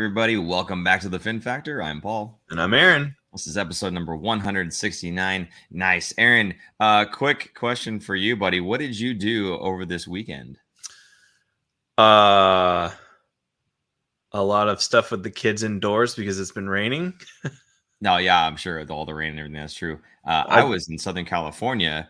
everybody? Welcome back to the Fin Factor. I'm Paul. And I'm Aaron. This is episode number 169. Nice. Aaron, quick question for you, buddy. What did you do over this weekend? A lot of stuff with the kids indoors because it's been raining. No, yeah, I'm sure all the rain and everything, that's true. I was in Southern California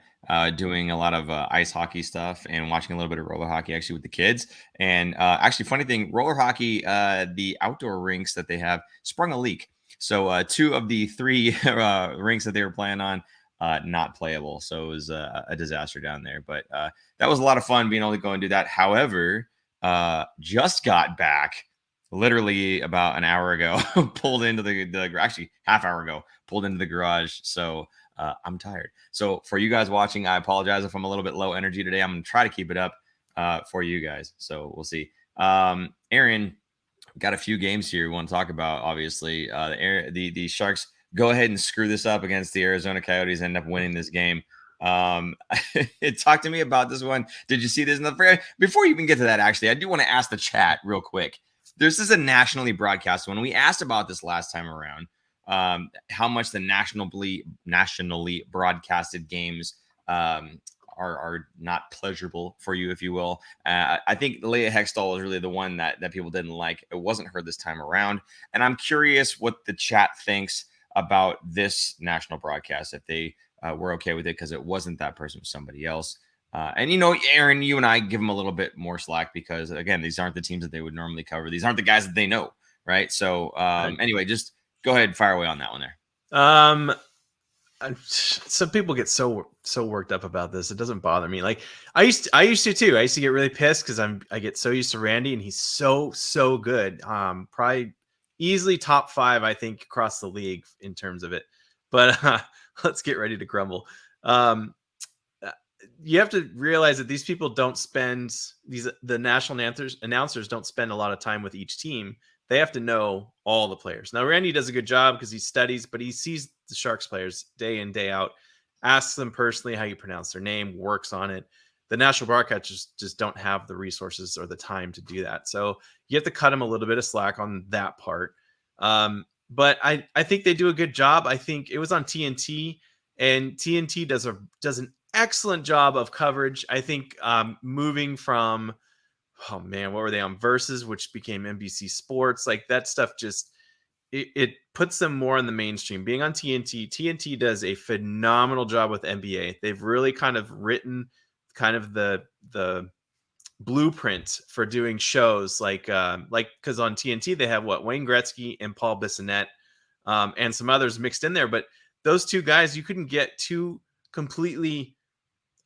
doing a lot of ice hockey stuff and watching a little bit of roller hockey actually with the kids. And actually, funny thing, roller hockey, the outdoor rinks that they have sprung a leak. So two of the three rinks that they were playing on, not playable. So it was a disaster down there. But that was a lot of fun being able to go and do that. However, just got back literally about an hour ago, pulled into the actually half hour ago, pulled into the garage. So I'm tired. So for you guys watching, I apologize if I'm a little bit low energy today. I'm going to try to keep it up for you guys. So we'll see. Aaron, got a few games here we want to talk about. Obviously, the Sharks go ahead and screw this up against the Arizona Coyotes, end up winning this game. Talk to me about this one. Did you see this in the before you even get to that? Actually, I do want to ask the chat real quick. This is a nationally broadcast one. We asked about this last time around, how much the nationally broadcasted games are not pleasurable for you, if you will. I think Leah Hextall is really the one that people didn't like. It wasn't her this time around. And I'm curious what the chat thinks about this national broadcast, if they were okay with it because it wasn't that person, it was somebody else. And, Aaron, you and I give them a little bit more slack because, again, these aren't the teams that they would normally cover. These aren't the guys that they know, right? So, anyway, just go ahead and fire away on that one there. Some people get so worked up about this. It doesn't bother me. Like I used to too. I used to get really pissed because I get so used to Randy, and he's so good. Probably easily top 5, I think, across the league in terms of it. But let's get ready to grumble. You have to realize that these people don't spend the national announcers don't spend a lot of time with each team. They have to know all the players. Now, Randy does a good job because he studies, but he sees the Sharks players day in, day out, asks them personally how you pronounce their name, works on it. The national broadcasters just don't have the resources or the time to do that. So you have to cut them a little bit of slack on that part. But I think they do a good job. I think it was on TNT, and TNT does an excellent job of coverage. I think moving from, oh man, what were they on? Versus, which became NBC Sports. Like that stuff just, it puts them more in the mainstream. Being on TNT does a phenomenal job with NBA. They've really kind of written kind of the blueprint for doing shows like because on TNT they have Wayne Gretzky and Paul Bissonnette and some others mixed in there. But those two guys, you couldn't get two completely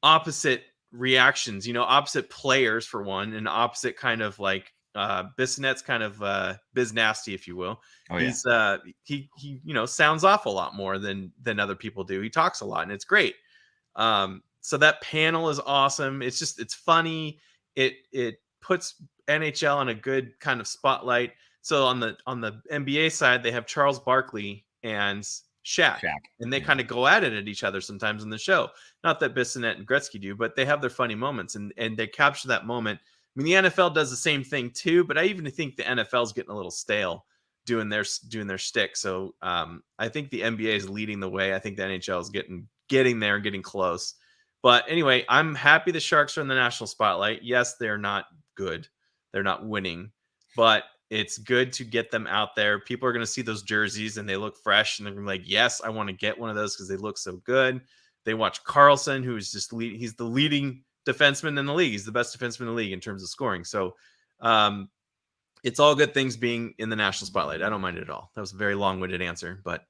opposite reactions, opposite players for one, and opposite kind of like Bissonnette's kind of biz nasty, if you will. Oh, yeah. He's he sounds off a lot more than other people do. He talks a lot and it's great. So that panel is awesome. It's funny. It puts NHL on a good kind of spotlight. So on the NBA side, they have Charles Barkley and Shaq. And they kind of go at it at each other sometimes in the show. Not that Bissonnette and Gretzky do, but they have their funny moments and they capture that moment. I mean, the NFL does the same thing too, but I even think the NFL is getting a little stale doing their shtick. So I think the NBA is leading the way. I think the NHL is getting there and getting close. But anyway, I'm happy the Sharks are in the national spotlight. Yes, they're not good. They're not winning, but it's good to get them out there. People are going to see those jerseys and they look fresh and they're going to be like, yes, I want to get one of those because they look so good. They watch Karlsson, who is just he's the leading defenseman in the league. He's the best defenseman in the league in terms of scoring. So it's all good things being in the national spotlight. I don't mind it at all. That was a very long-winded answer, but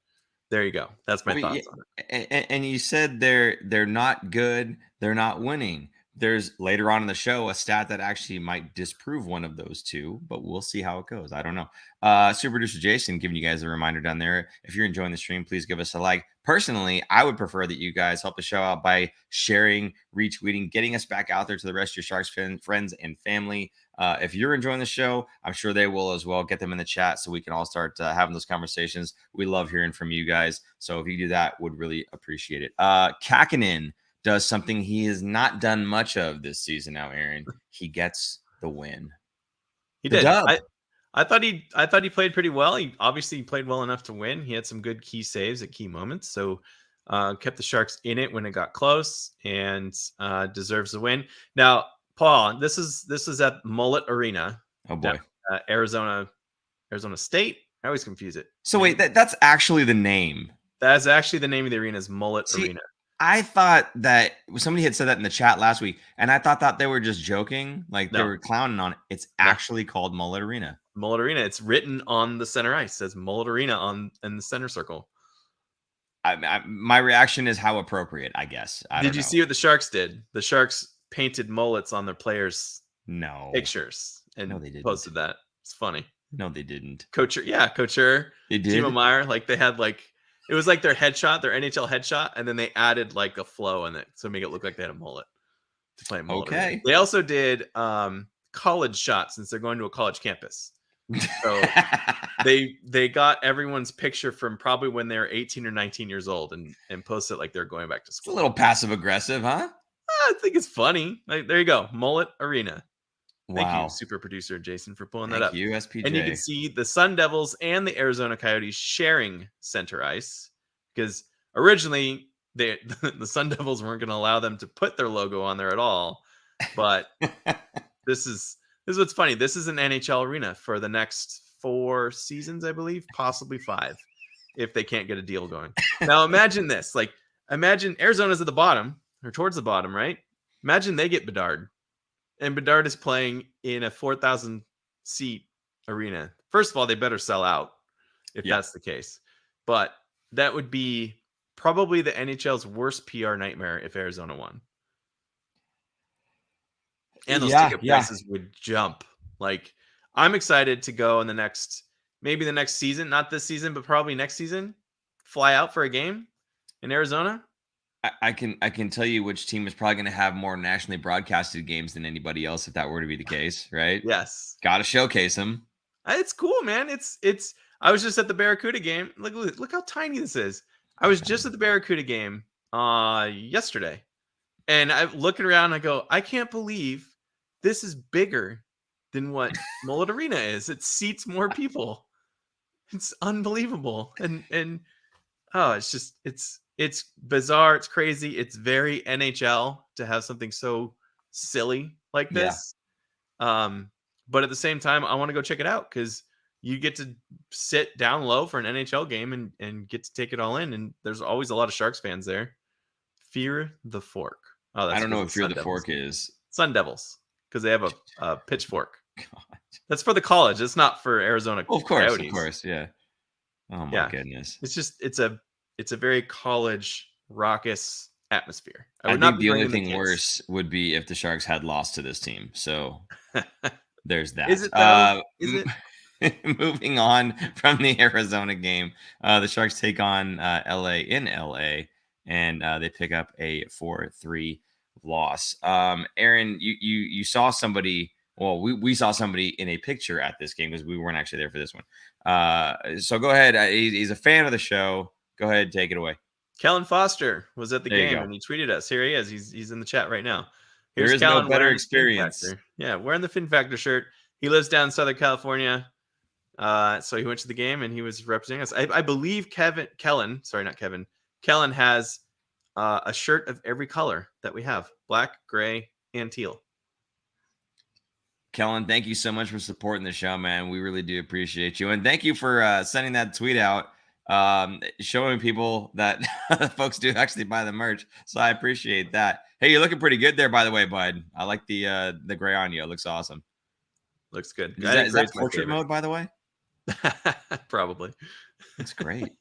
there you go. That's my thoughts on it. And you said they're not good. They're not winning. There's later on in the show a stat that actually might disprove one of those two, but we'll see how it goes. I don't know. Super producer Jason giving you guys a reminder down there. If you're enjoying the stream, please give us a like. Personally, I would prefer that you guys help the show out by sharing, retweeting, getting us back out there to the rest of your Sharks friends and family. If you're enjoying the show, I'm sure they will as well. Get them in the chat so we can all start having those conversations. We love hearing from you guys. So if you do that, would really appreciate it. Kakinen does something he has not done much of this season now, Aaron. He gets the win. He did. I thought he played pretty well. He obviously played well enough to win. He had some good key saves at key moments, so kept the Sharks in it when it got close, and deserves the win. Now, Paul, this is at Mullet Arena, Oh down, boy. Arizona State. I always confuse it. So wait, that's actually the name. That's actually the name of the arena, is Mullet See, Arena. I thought that somebody had said that in the chat last week, and I thought that they were just joking, like they No. were clowning on it. It's No. actually called Mullet Arena. Mullet Arena. It's written on the center ice. It says Mullet Arena in the center circle. My reaction is how appropriate, I guess. Did you see what the Sharks did? The Sharks painted mullets on their players' pictures and No, they didn't. posted that. It's funny. No, they didn't. Coach, They did. Timo Meier, like they had it was like their headshot, their NHL headshot, and then they added like a flow in it to make it look like they had a mullet to play mullet. Okay. They also did college shots since they're going to a college campus. So they got everyone's picture from probably when they're 18 or 19 years old and post it like they're going back to It's a school. little passive aggressive, huh? I think it's funny. Like, there you go, Mullet Arena. Thank Wow. you, super producer Jason, for pulling Thank that up. you, SPJ. And you can see the Sun Devils and the Arizona Coyotes sharing center ice, because originally the Sun Devils weren't going to allow them to put their logo on there at all. But this is what's funny. This is an NHL arena for the next 4 seasons, I believe, possibly 5, if they can't get a deal going. Now imagine this. Like, imagine Arizona's at the bottom, or towards the bottom, right? Imagine they get Bedard. And Bedard is playing in a 4,000 seat arena. First of all, they better sell out if that's the case. But that would be probably the NHL's worst PR nightmare if Arizona won. And those ticket prices would jump. Like, I'm excited to go in maybe the next season, not this season, but probably next season, fly out for a game in Arizona. I can tell you which team is probably going to have more nationally broadcasted games than anybody else if that were to be the case, right? Yes. Got to showcase them. It's cool, man. It's. I was just at the Barracuda game. Look how tiny this is. I was just at the Barracuda game yesterday, and I'm looking around and I go, I can't believe this is bigger than what Mullet Arena is. It seats more people. It's unbelievable. And it's bizarre. It's crazy. It's very NHL to have something so silly like this. But at the same time, I want to go check it out, because you get to sit down low for an NHL game and get to take it all in. And there's always a lot of Sharks fans there. Fear the Fork. Oh, I don't know what Fear the Fork is. Sun Devils, because they have a pitchfork. God. That's for the college. It's not for Arizona. Well, of course, Coyotes. of course, yeah. Oh my goodness. It's a very college raucous atmosphere. I think the only thing worse would be if the Sharks had lost to this team. So there's that. Is it though? Is it? Moving on from the Arizona game, the Sharks take on LA in LA, and they pick up a 4-3 loss. Aaron, you saw somebody. Well, we saw somebody in a picture at this game, because we weren't actually there for this one. So go ahead. He's a fan of the show. Go ahead, take it away. Kellen Foster was at the game, and he tweeted us. Here he is. He's in the chat right now. There is no better experience. Yeah, wearing the Fin Factor shirt. He lives down in Southern California. So he went to the game and he was representing us. I believe Kellen has a shirt of every color that we have: black, gray, and teal. Kellen, thank you so much for supporting the show, man. We really do appreciate you. And thank you for sending that tweet out, showing people that folks do actually buy the merch. So I appreciate that. Hey, you're looking pretty good there, by the way, bud. I like the gray on you. It looks awesome. Looks good. Is that portrait mode, by the way? Probably. It's great.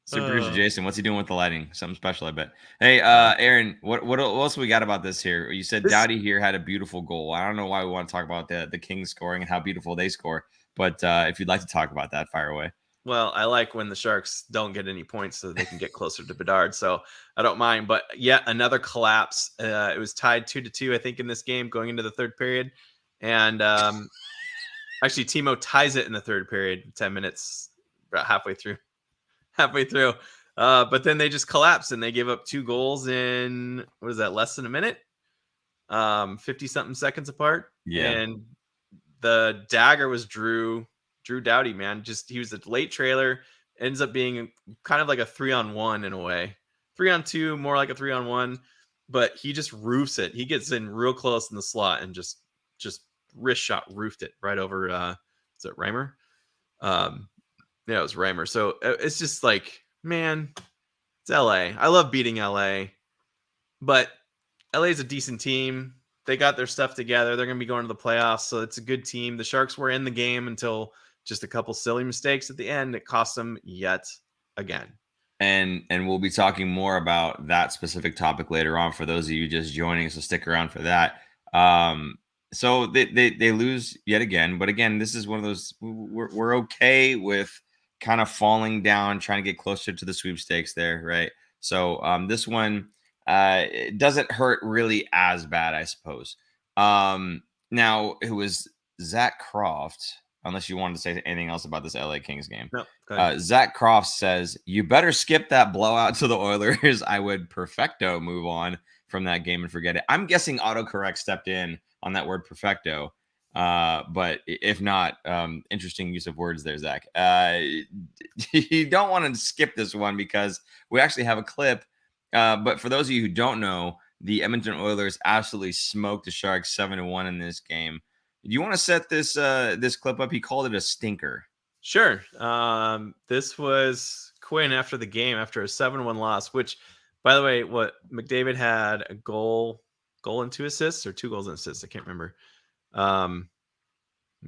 Super producer Jason, what's he doing with the lighting? Something special, I bet. Hey, Aaron, what else we got about this here? You said Dowdy here had a beautiful goal. I don't know why we want to talk about the Kings scoring and how beautiful they score, but if you'd like to talk about that, fire away. Well, I like when the Sharks don't get any points so they can get closer to Bedard, so I don't mind. But yet another collapse. It was tied 2-2, I think, in this game going into the third period, and actually Timo ties it in the third period, 10 minutes, about halfway through. But then they just collapsed and they gave up 2 goals in, what is that, less than a minute? 50 something seconds apart. Yeah. And the dagger was Drew Doughty, man. Just he was a late trailer, ends up being kind of like a 3-on-1 in a way. 3-on-2, more like a 3-on-1, but he just roofs it. He gets in real close in the slot and just wrist shot roofed it right over is it Reimer? Yeah, it was Reimer. So it's just like, man, it's LA. I love beating LA, but LA is a decent team. They got their stuff together. They're going to be going to the playoffs, so it's a good team. The Sharks were in the game until just a couple silly mistakes at the end. It cost them yet again. And we'll be talking more about that specific topic later on for those of you just joining, so stick around for that. So they lose yet again, but again, this is one of those we're okay with kind of falling down, trying to get closer to the sweepstakes there, right? So this one it doesn't hurt really as bad, I suppose. Now it was Zach Croft. Unless you wanted to say anything else about this LA Kings game. No, Zach Croft says, you better skip that blowout to the Oilers. I would perfecto move on from that game and forget it. I'm guessing autocorrect stepped in on that word perfecto. But if not, interesting use of words there, Zach. You don't want to skip this one because we actually have a clip. But for those of you who don't know, the Edmonton Oilers absolutely smoked the Sharks 7-1 in this game. Do you want to set this this clip up? He called it a stinker. Sure. This was Quinn after the game, after a 7-1 loss, which, by the way, what McDavid had a goal and 2 assists, or 2 goals and assists. I can't remember. Let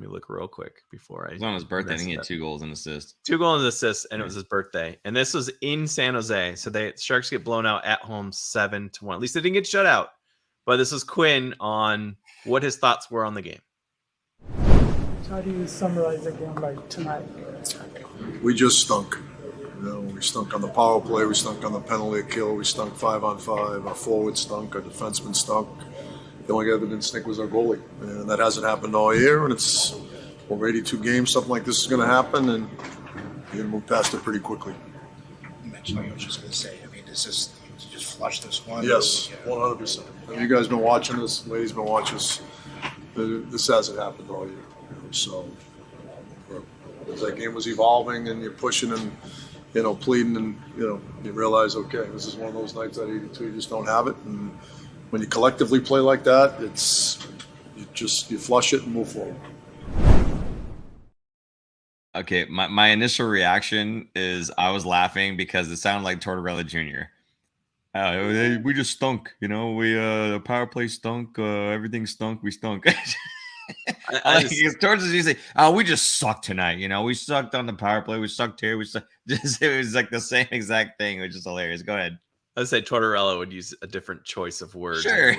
me look real quick before I. It was on his birthday. I think he had 2 goals and assists. 2 goals and assists, and it was his birthday. And this was in San Jose. So the Sharks get blown out at home 7-1. At least they didn't get shut out. But this was Quinn on what his thoughts were on the game. How do you summarize the game like tonight? We just stunk. We stunk on the power play. We stunk on the penalty kill. We stunk 5-on-5. Our forward stunk. Our defenseman stunk. The only guy that didn't stink was our goalie, and that hasn't happened all year. And it's over 82 games. Something like this is going to happen, and you're going to move past it pretty quickly. You mentioned, I was just going to say, I mean, is this, you just flush this one? Yes, 100%. You guys been watching this. Ladies been watching this. This hasn't happened all year. So as that game was evolving and you're pushing and pleading, and you realize, okay, this is one of those nights at 82 you just don't have it. And when you collectively play like that, it's you flush it and move forward. Okay, my initial reaction is I was laughing because it sounded like Tortorella Jr. We just stunk, we the power play stunk, everything stunk, we stunk. Towards us, you say, "Oh, we just sucked tonight." We sucked on the power play. We sucked here. We sucked. It was like the same exact thing, which is hilarious. Go ahead. I'd say Tortorella would use a different choice of words sure.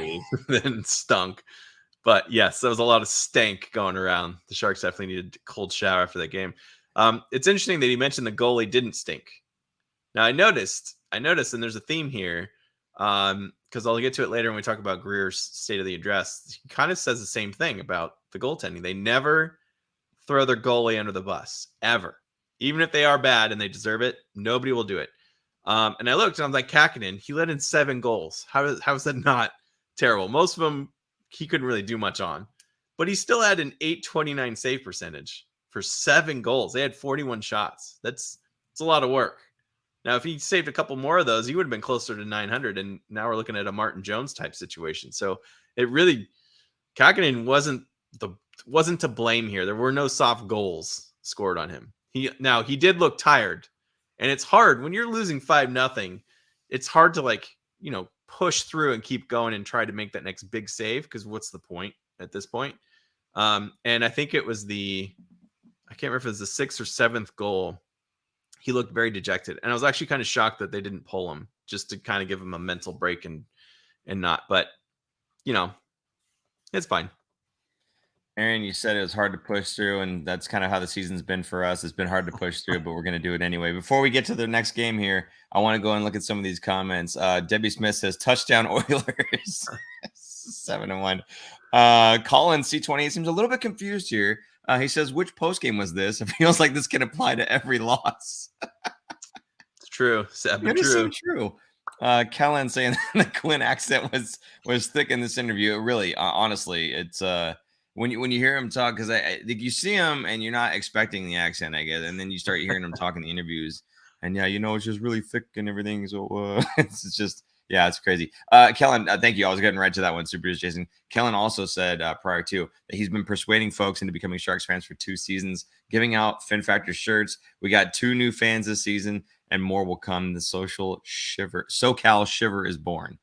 than stunk. But yes, there was a lot of stank going around. The Sharks definitely needed a cold shower after that game. It's interesting that he mentioned the goalie didn't stink. Now I noticed, and there's a theme here. Because I'll get to it later when we talk about Grier's state of the address. He kind of says the same thing about the goaltending. They never throw their goalie under the bus, ever. Even if they are bad and they deserve it, nobody will do it. And I looked and I was like, Kakinen, he let in 7 goals. How is that not terrible? Most of them he couldn't really do much on. But he still had an .829 save percentage for 7 goals. They had 41 shots. That's a lot of work. Now, if he saved a couple more of those, he would have been closer to 900, and now we're looking at a Martin Jones type situation. So it really, Kakinen wasn't to blame here. There were no soft goals scored on him. He did look tired, and it's hard when you're losing 5-0. It's hard to push through and keep going and try to make that next big save, because what's the point at this point? And I think it was I can't remember if it was the 6th or 7th goal. He looked very dejected, and I was actually kind of shocked that they didn't pull him, just to kind of give him a mental break and not. But it's fine. Aaron, you said it was hard to push through, and that's kind of how the season's been for us. It's been hard to push through, but we're going to do it anyway. Before we get to the next game here, I want to go and look at some of these comments. Debbie Smith says, touchdown Oilers, 7-1. Colin C28 seems a little bit confused here. He says, which postgame was this? It feels like this can apply to every loss. It's true. It is so true. Kellen saying the Quinn accent was thick in this interview. It really, honestly, it's when you hear him talk, because I think you see him and you're not expecting the accent, I guess, and then you start hearing him talk in the interviews, and yeah, it's just really thick and everything. So it's just it's crazy. Kellen, thank you. I was getting right to that one. Super Jason. Kellen also said prior to that he's been persuading folks into becoming Sharks fans for 2 seasons, giving out Fin Factor shirts. We got 2 new fans this season, and more will come. The SoCal Shiver is born.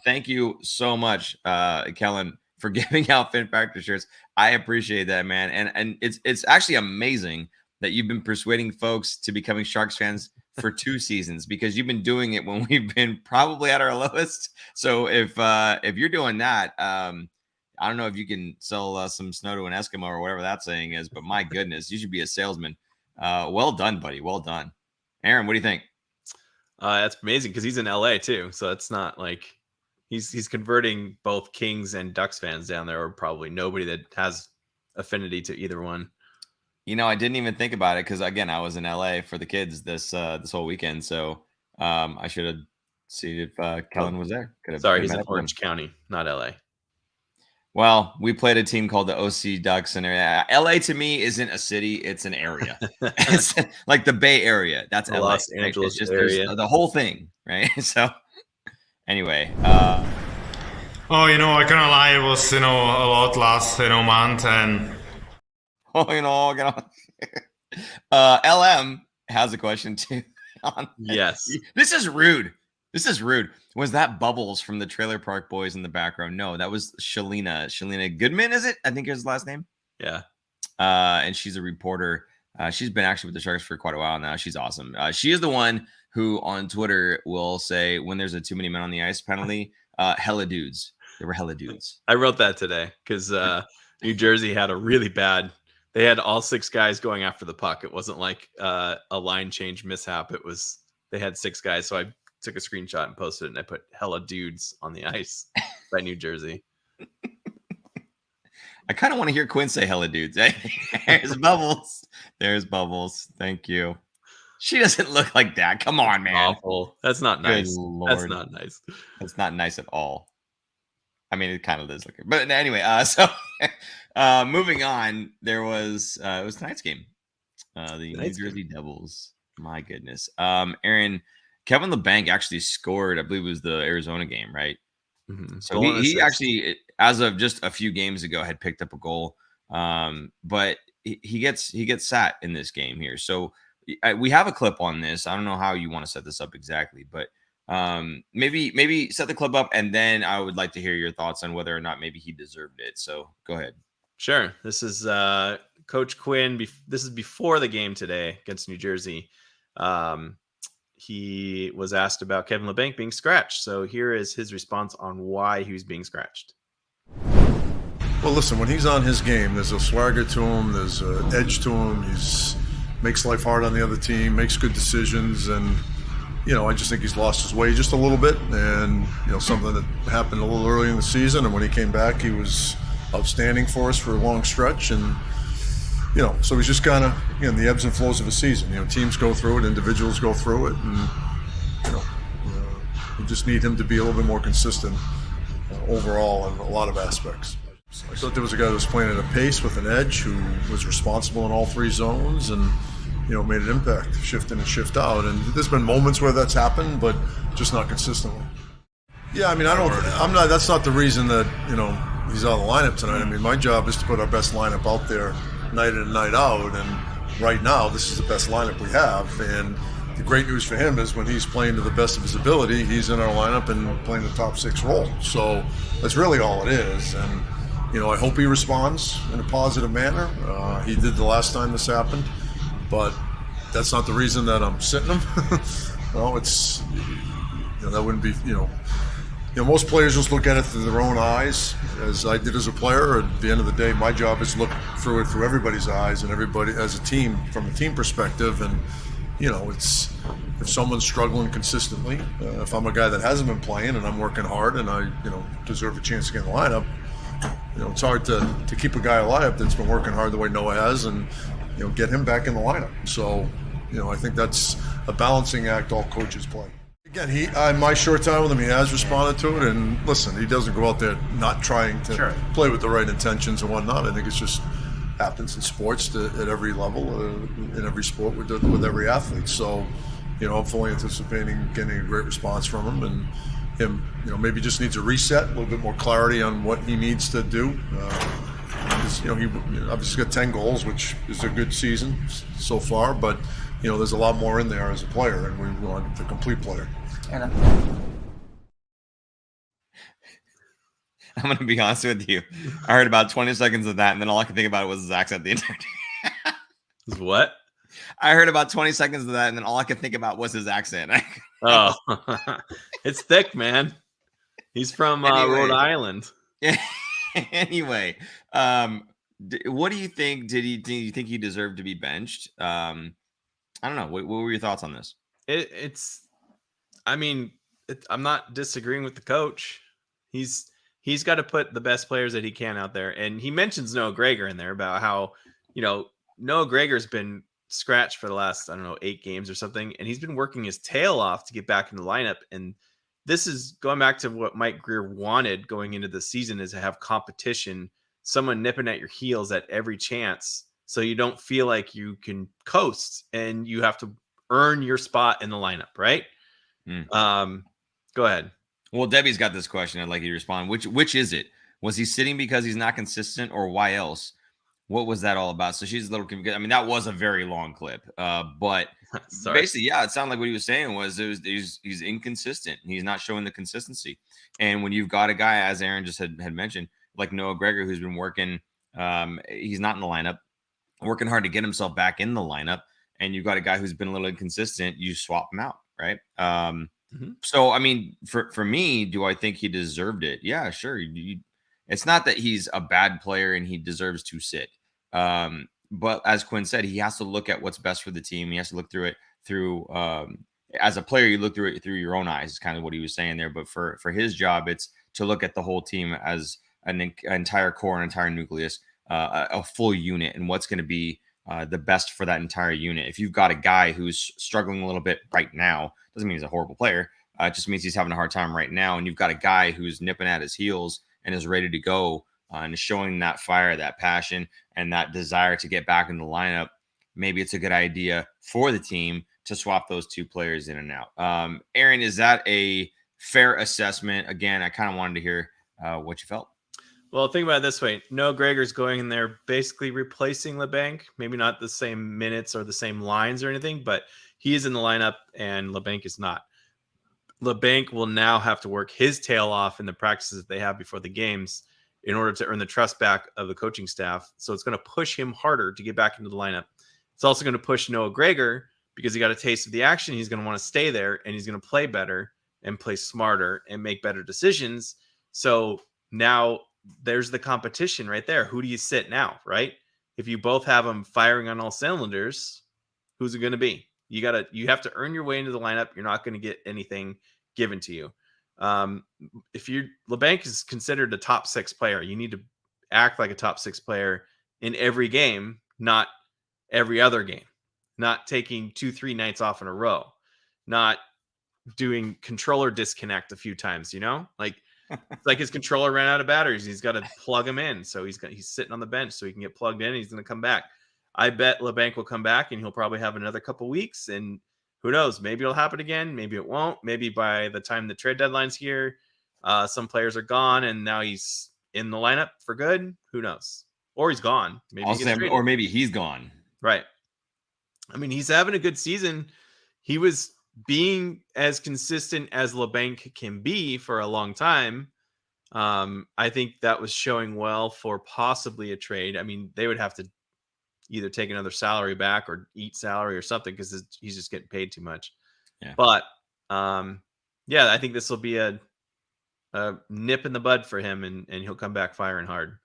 Thank you so much, Kellen, for giving out Fin Factor shirts. I appreciate that, man. And it's actually amazing that you've been persuading folks to becoming Sharks fans for 2 seasons, because you've been doing it when we've been probably at our lowest. So if you're doing that, I don't know if you can sell some snow to an Eskimo or whatever that saying is, but my goodness, you should be a salesman. Well done, buddy. Well done. Aaron, what do you think? That's amazing because he's in LA too. So it's not like he's converting both Kings and Ducks fans down there, or probably nobody that has affinity to either one. I didn't even think about it because, again, I was in LA for the kids this whole weekend. So I should have seen if Kellen was there. Sorry, he's in Orange County, not LA. Well, we played a team called the OC Ducks, and LA to me isn't a city; it's an area. It's like the Bay Area. That's the LA. Los Angeles it's just area. The whole thing, right? So, anyway. I cannot lie. It was a lot last month, and LM has a question too. Yes, this is rude. Was that Bubbles from the Trailer Park Boys in the background? No, that was Shalina Goodman, is it? I think is his last name. Yeah. And she's a reporter. She's been actually with the Sharks for quite a while now. She's awesome. She is the one who on Twitter will say when there's a too many men on the ice penalty, hella dudes. There were hella dudes. I wrote that today because New Jersey had a really bad. They had all 6 guys going after the puck. It wasn't like a line change mishap. It was they had 6 guys. So I took a screenshot and posted it, and I put hella dudes on the ice by New Jersey. I kind of want to hear Quinn say hella dudes. There's Bubbles. There's Bubbles. Thank you. She doesn't look like that. Come on, man. Awful. That's not nice. That's not nice. That's not nice at all. I mean, it kind of is looking. But anyway, moving on, there was it was tonight's game. The New Jersey Devils. My goodness. Aaron, Kevin LeBanc actually scored, I believe it was the Arizona game, right? Mm-hmm. So he actually, as of just a few games ago, had picked up a goal. But he gets sat in this game here. So we have a clip on this. I don't know how you want to set this up exactly, but maybe set the clip up, and then I would like to hear your thoughts on whether or not maybe he deserved it. So go ahead. Sure. This is Coach Quinn. This is before the game today against New Jersey. He was asked about Kevin LeBanc being scratched. So here is his response on why he was being scratched. Well, listen, when he's on his game, there's a swagger to him, there's an edge to him. He's makes life hard on the other team, makes good decisions, and I just think he's lost his way just a little bit. And something that happened a little early in the season, and when he came back, he was outstanding for us for a long stretch. And so he's just kind of the ebbs and flows of a season. Teams go through it, individuals go through it, and we just need him to be a little bit more consistent overall in a lot of aspects. I thought there was a guy that was playing at a pace with an edge, who was responsible in all 3 zones, and made an impact, shift in and shift out. And there's been moments where that's happened, but just not consistently. Yeah, I mean, that's not the reason that he's out of the lineup tonight. I mean, my job is to put our best lineup out there night in and night out, and right now this is the best lineup we have. And the great news for him is when he's playing to the best of his ability, he's in our lineup and playing the top 6 role. So that's really all it is. And I hope he responds in a positive manner. He did the last time this happened, but that's not the reason that I'm sitting him. No, it's that wouldn't be most players just look at it through their own eyes, as I did as a player. At the end of the day, my job is to look through it through everybody's eyes, and everybody as a team, from a team perspective. And it's if someone's struggling consistently, if I'm a guy that hasn't been playing and I'm working hard and I deserve a chance to get in the lineup, it's hard to keep a guy alive that's been working hard the way Noah has, and get him back in the lineup. So I think that's a balancing act all coaches play. Again, he in my short time with him, he has responded to it. And listen, he doesn't go out there not trying to play with the right intentions and whatnot. I think it's just happens in sports at every level, in every sport with every athlete. So, I'm fully anticipating getting a great response from him, and him, maybe just needs a reset, a little bit more clarity on what he needs to do. He obviously got 10 goals, which is a good season so far, but there's a lot more in there as a player, and we want the complete player. I'm going to be honest with you. I heard about 20 seconds of that, and then all I could think about was his accent the entire time. What? I heard about 20 seconds of that, and then all I could think about was his accent. Oh, it's thick, man. He's from Rhode Island. Yeah. Anyway, what do you think? Do you think he deserved to be benched? I don't know. What were your thoughts on this? I'm not disagreeing with the coach. He's got to put the best players that he can out there. And he mentions Noah Gregor in there about how, Noah Gregor's been scratched for the last, 8 games or something. And he's been working his tail off to get back in the lineup. And this is going back to what Mike Grier wanted going into the season, is to have competition, someone nipping at your heels at every chance. So you don't feel like you can coast and you have to earn your spot in the lineup. Right. Go ahead. Well, Debbie's got this question. I'd like you to respond. Which is it? Was he sitting because he's not consistent, or why else? What was that all about? So she's a little confused. I mean, that was a very long clip, but basically, yeah, it sounded like what he was saying was he's inconsistent. He's not showing the consistency. And when you've got a guy, as Aaron just had mentioned, like Noah Gregor, who's been working, he's not in the lineup, working hard to get himself back in the lineup, and you've got a guy who's been a little inconsistent, you swap him out, right? So, I mean, for me, do I think he deserved it? Yeah, sure. It's not that he's a bad player and he deserves to sit. But as Quinn said, he has to look at what's best for the team. He has to look through it as a player, you look through it through your own eyes, is kind of what he was saying there. But for his job, it's to look at the whole team as an entire core, an entire nucleus, a full unit, and what's going to be the best for that entire unit. If you've got a guy who's struggling a little bit right now, doesn't mean he's a horrible player. It just means he's having a hard time right now. And you've got a guy who's nipping at his heels and is ready to go and is showing that fire, that passion, and that desire to get back in the lineup. Maybe it's a good idea for the team to swap those two players in and out. Aaron, is that a fair assessment? Again, I kind of wanted to hear what you felt. Well, think about it this way. Noah Gregor's going in there basically replacing LeBanc. Maybe not the same minutes or the same lines or anything, but he is in the lineup and LeBanc is not. LeBanc will now have to work his tail off in the practices that they have before the games in order to earn the trust back of the coaching staff. So it's going to push him harder to get back into the lineup. It's also going to push Noah Gregor because he got a taste of the action. He's going to want to stay there, and he's going to play better and play smarter and make better decisions. So now there's the competition right there. Who do you sit now, right? If you both have them firing on all cylinders, who's it going to be? You have to earn your way into the lineup. You're not going to get anything given to you. If LeBanc is considered a top 6 player, you need to act like a top 6 player in every game, not every other game, not taking 2-3 nights off in a row, not doing controller disconnect a few times, like it's like his controller ran out of batteries. He's got to plug them in. So he's sitting on the bench so he can get plugged in. And he's going to come back. I bet LeBanc will come back and he'll probably have another couple weeks, and who knows? Maybe it'll happen again. Maybe it won't. Maybe by the time the trade deadline's here, some players are gone and now he's in the lineup for good. Who knows? Or he's gone. Or maybe he's gone. Right. I mean, he's having a good season. He was being as consistent as LeBanc can be for a long time. I think that was showing well for possibly a trade. I mean, they would have to either take another salary back or eat salary or something because he's just getting paid too much. Yeah. But I think this will be a nip in the bud for him, and he'll come back firing hard.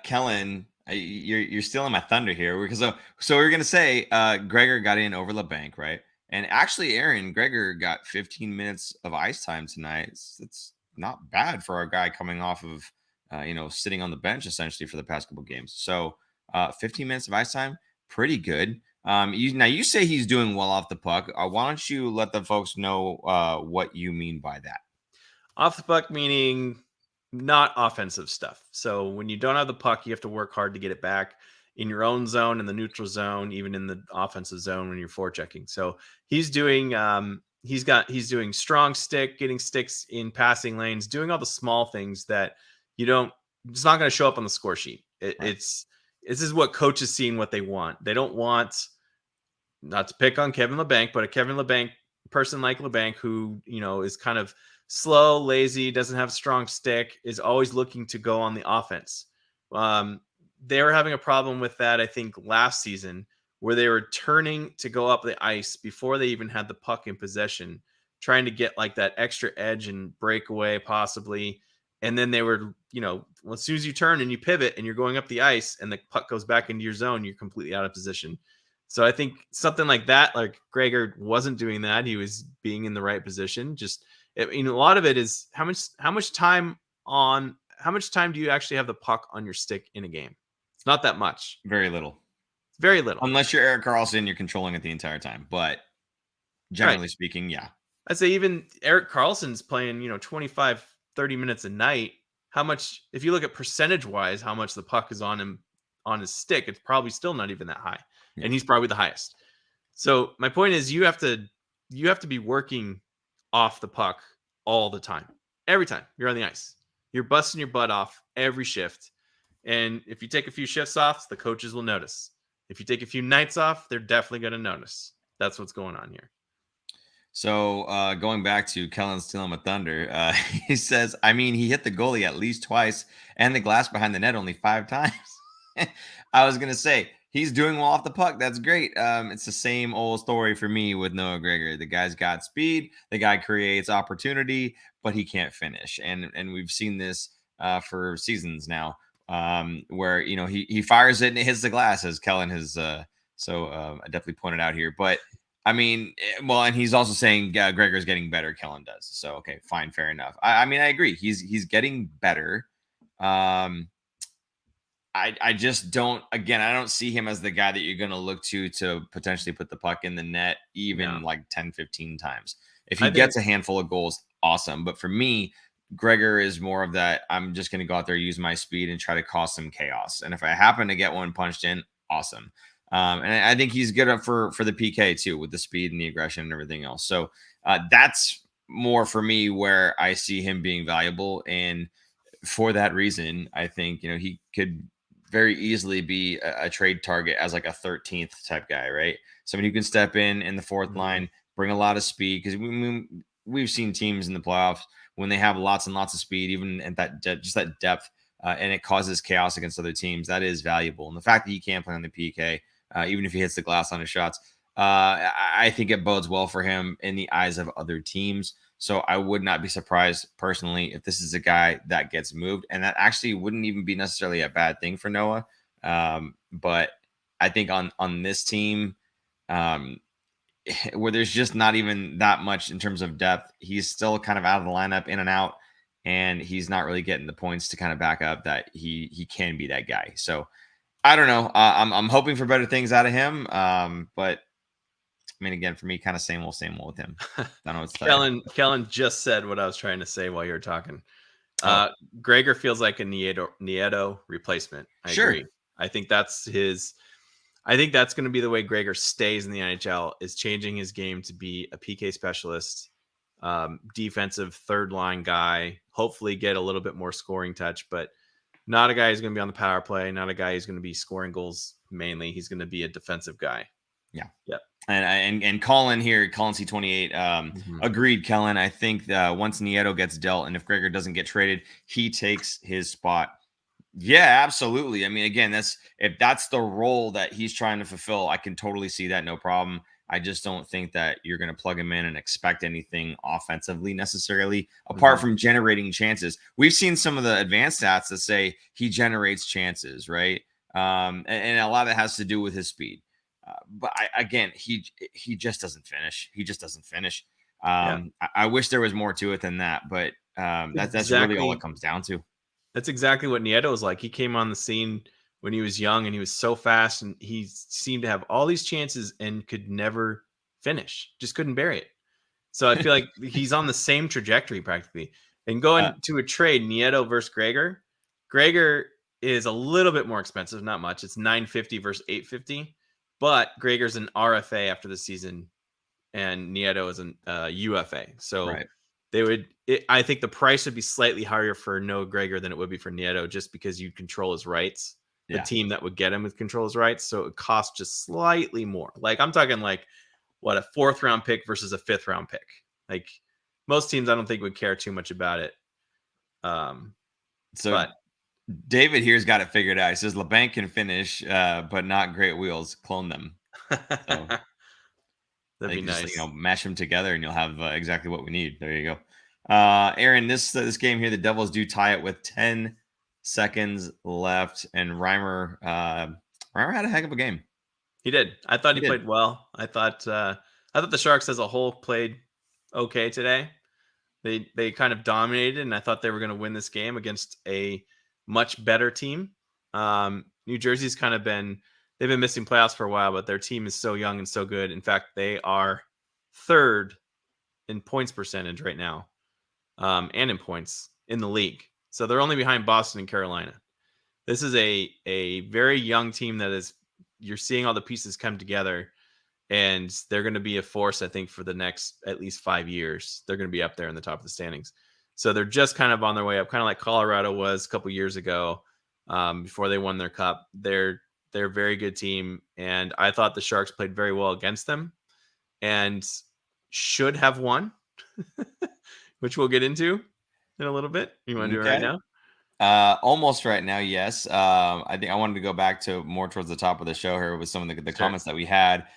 Kellen, you're stealing my thunder here because so we're gonna say Gregor got in over LeBanc, right? And actually, Aaron, Gregor got 15 minutes of ice time tonight. It's not bad for a guy coming off of sitting on the bench essentially for the past couple games. So 15 minutes of ice time, pretty good. You say he's doing well off the puck. Why don't you let the folks know what you mean by that? Off the puck meaning not offensive stuff. So when you don't have the puck, you have to work hard to get it back in your own zone, in the neutral zone, even in the offensive zone when you're forechecking. So he's doing he's doing strong stick, getting sticks in passing lanes, doing all the small things that it's not going to show up on the score sheet. This is what coaches see and what they want. They don't want, not to pick on Kevin Labanc, but a Kevin Labanc person like Labanc who, is kind of slow, lazy, doesn't have a strong stick, is always looking to go on the offense. They were having a problem with that, I think, last season, where they were turning to go up the ice before they even had the puck in possession, trying to get like that extra edge and breakaway possibly. And then they were, as soon as you turn and you pivot and you're going up the ice and the puck goes back into your zone, you're completely out of position. So I think something like that, like Grier wasn't doing that. He was being in the right position. A lot of it is how much time do you actually have the puck on your stick in a game? It's not that much. Very little. Very little. Unless you're Erik Karlsson, you're controlling it the entire time. But generally speaking, yeah. I'd say even Erik Karlsson's playing, 25, 30 minutes a night. How much, if you look at percentage wise, how much the puck is on him on his stick, it's probably still not even that high. Yeah. And he's probably the highest. So my point is you have to be working off the puck all the time. Every time you're on the ice, you're busting your butt off every shift. And if you take a few shifts off, the coaches will notice. If you take a few nights off, they're definitely going to notice. That's what's going on here. So going back to Kellen stealing my thunder, he says, he hit the goalie at least twice and the glass behind the net only 5 times. I was going to say, he's doing well off the puck. That's great. It's the same old story for me with Noah Grier. The guy's got speed. The guy creates opportunity, but he can't finish. And we've seen this for seasons now, where, he fires it and it hits the glass, as Kellen has definitely pointed out here. But and he's also saying Gregor's getting better. Kellen does. So, okay, fine. Fair enough. I agree. He's getting better. I just don't, again, I don't see him as the guy that you're going to look to potentially put the puck in the net even like 10, 15 times. If he gets a handful of goals, awesome. But for me, Grier is more of that. I'm just going to go out there, use my speed and try to cause some chaos. And if I happen to get one punched in, awesome. And I think he's good up for the PK too, with the speed and the aggression and everything else. So that's more for me where I see him being valuable. And for that reason, I think, he could very easily be a trade target as like a 13th type guy, right? Somebody who can step in the fourth line, bring a lot of speed. Because we've seen teams in the playoffs when they have lots and lots of speed, even at that depth, and it causes chaos against other teams. That is valuable. And the fact that he can play on the PK, even if he hits the glass on his shots, I think it bodes well for him in the eyes of other teams. So I would not be surprised personally if this is a guy that gets moved, and that actually wouldn't even be necessarily a bad thing for Noah. But I think on this team, where there's just not even that much in terms of depth, he's still kind of out of the lineup, in and out, and he's not really getting the points to kind of back up that he can be that guy. So I don't know. I'm hoping for better things out of him, but. Again, for me, kind of same old with him. I don't know what's Kellen just said what I was trying to say while you were talking. Grier feels like a Nieto replacement. I agree. I think that's going to be the way Grier stays in the NHL, is changing his game to be a PK specialist, defensive third line guy, hopefully get a little bit more scoring touch, but not a guy who's going to be on the power play, not a guy who's going to be scoring goals mainly. He's going to be a defensive guy. Yeah. Yep. And Colin here, Colin C28, agreed, Kellen. I think that once Nieto gets dealt, and if Grier doesn't get traded, he takes his spot. Yeah, absolutely. Again, if that's the role that he's trying to fulfill, I can totally see that, no problem. I just don't think that you're going to plug him in and expect anything offensively necessarily, apart from generating chances. We've seen some of the advanced stats that say he generates chances, right? And a lot of it has to do with his speed. But he just doesn't finish. I wish there was more to it than that, but that's really all it comes down to. That's exactly what Nieto was like. He came on the scene when he was young, and he was so fast, and he seemed to have all these chances and could never finish, just couldn't bury it. So I feel like he's on the same trajectory practically. And going to a trade, Nieto versus Gregor. Gregor is a little bit more expensive, not much. It's $950 versus $850, but Gregor's an RFA after the season, and Nieto is an UFA. So I think the price would be slightly higher for Noah Gregor than it would be for Nieto, just because you control his rights. The team that would get him would control his rights, so it costs just slightly more. Like I'm talking like what, a 4th round pick versus a 5th round pick. Like most teams, I don't think would care too much about it. But David here's got it figured out. He says LeBanc can finish, but not great wheels. Clone them. So that'd be nice. Just, mash them together, and you'll have exactly what we need. There you go. Aaron, this game here, the Devils do tie it with 10 seconds left, and Reimer had a heck of a game. He did. I thought he played well. I thought the Sharks as a whole played okay today. They kind of dominated, and I thought they were going to win this game against a much better team. New Jersey's kind of they've been missing playoffs for a while, but their team is so young and so good. In fact, they are 3rd in points percentage right now, and in points in the league. So they're only behind Boston and Carolina. This is a very young team you're seeing all the pieces come together, and they're going to be a force, I think, for the next at least 5 years. They're going to be up there in the top of the standings. So they're just kind of on their way up, kind of like Colorado was a couple years ago before they won their cup. They're a very good team, and I thought the Sharks played very well against them and should have won, which we'll get into in a little bit. You want to do it right now? Almost right now, yes. I think I wanted to go back to more towards the top of the show here with some of the comments that we had.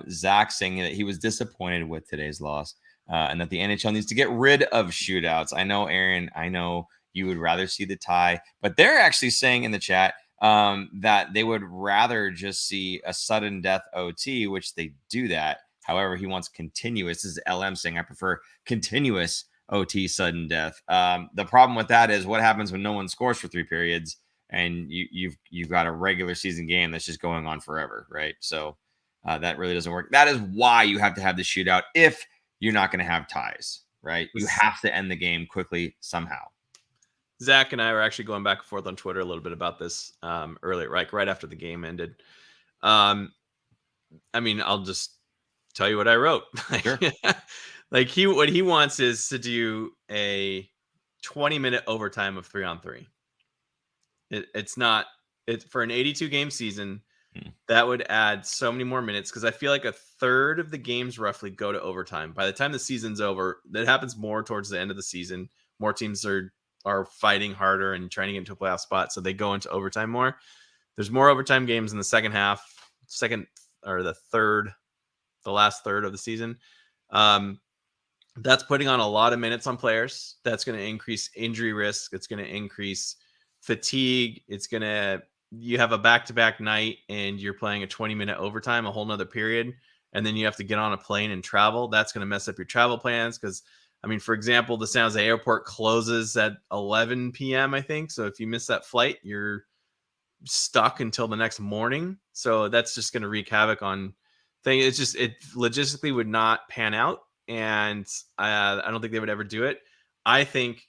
Zach saying that he was disappointed with today's loss, and that the NHL needs to get rid of shootouts. I know, Aaron, you would rather see the tie, but they're actually saying in the chat that they would rather just see a sudden death OT, which they do that. However, he wants continuous. This is LM saying, I prefer continuous OT sudden death. The problem with that is what happens when no one scores for 3 periods and you've got a regular season game that's just going on forever, right? So that really doesn't work. That is why you have to have the shootout if you're not going to have ties, right? You have to end the game quickly somehow. Zach and I were actually going back and forth on Twitter a little bit about this earlier, right after the game ended. I'll just tell you what I wrote. Sure. Like what he wants is to do a 20-minute overtime of 3-on-3. It's for an 82 game season. That would add so many more minutes, because I feel like a third of the games roughly go to overtime. By the time the season's over, that happens more towards the end of the season. More teams are fighting harder and trying to get into a playoff spot, so they go into overtime more. There's more overtime games in the second half, the last third of the season. That's putting on a lot of minutes on players. That's going to increase injury risk. It's going to increase fatigue. You have a back-to-back night and you're playing a 20-minute overtime, a whole nother period. And then you have to get on a plane and travel. That's going to mess up your travel plans. Cause for example, the San Jose airport closes at 11 PM, I think. So if you miss that flight, you're stuck until the next morning. So that's just going to wreak havoc on things. It logistically would not pan out. And I don't think they would ever do it. I think,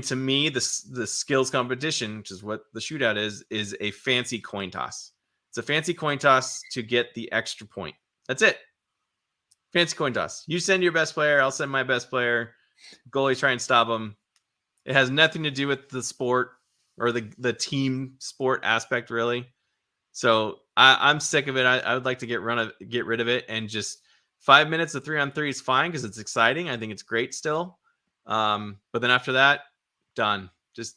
to me, the skills competition, which is what the shootout is a fancy coin toss. It's a fancy coin toss to get the extra point. That's it. Fancy coin toss. You send your best player. I'll send my best player. Goalie try and stop them. It has nothing to do with the sport or the team sport aspect, really. So I'm sick of it. I would like to get rid of it, and just 5 minutes of 3-on-3 is fine because it's exciting. I think it's great still. But then after that, done. Just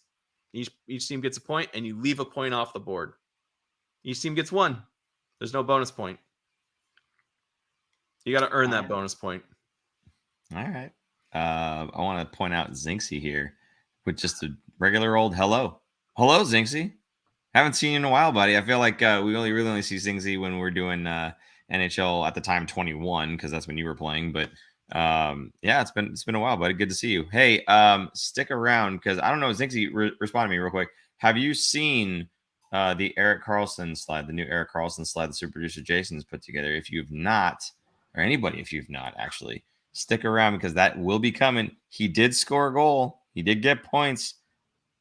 each team gets a point, and you leave a point off the board. Each team gets one. There's no bonus point. You got to earn that bonus point. All right. I want to point out Zinksy here with just a regular old hello. Hello, Zinksy. Haven't seen you in a while, buddy. I feel like we really only see Zinksy when we're doing NHL at the time 21, because that's when you were playing. But yeah, it's been a while, buddy. Good to see you. Hey, stick around, because I don't know, Zinksy, respond to me real quick. Have you seen the Erik Karlsson slide, the new Erik Karlsson slide that super producer Jason's put together. If you've not, or anybody, if you've not actually, stick around because that will be coming. He did score a goal. He did get points.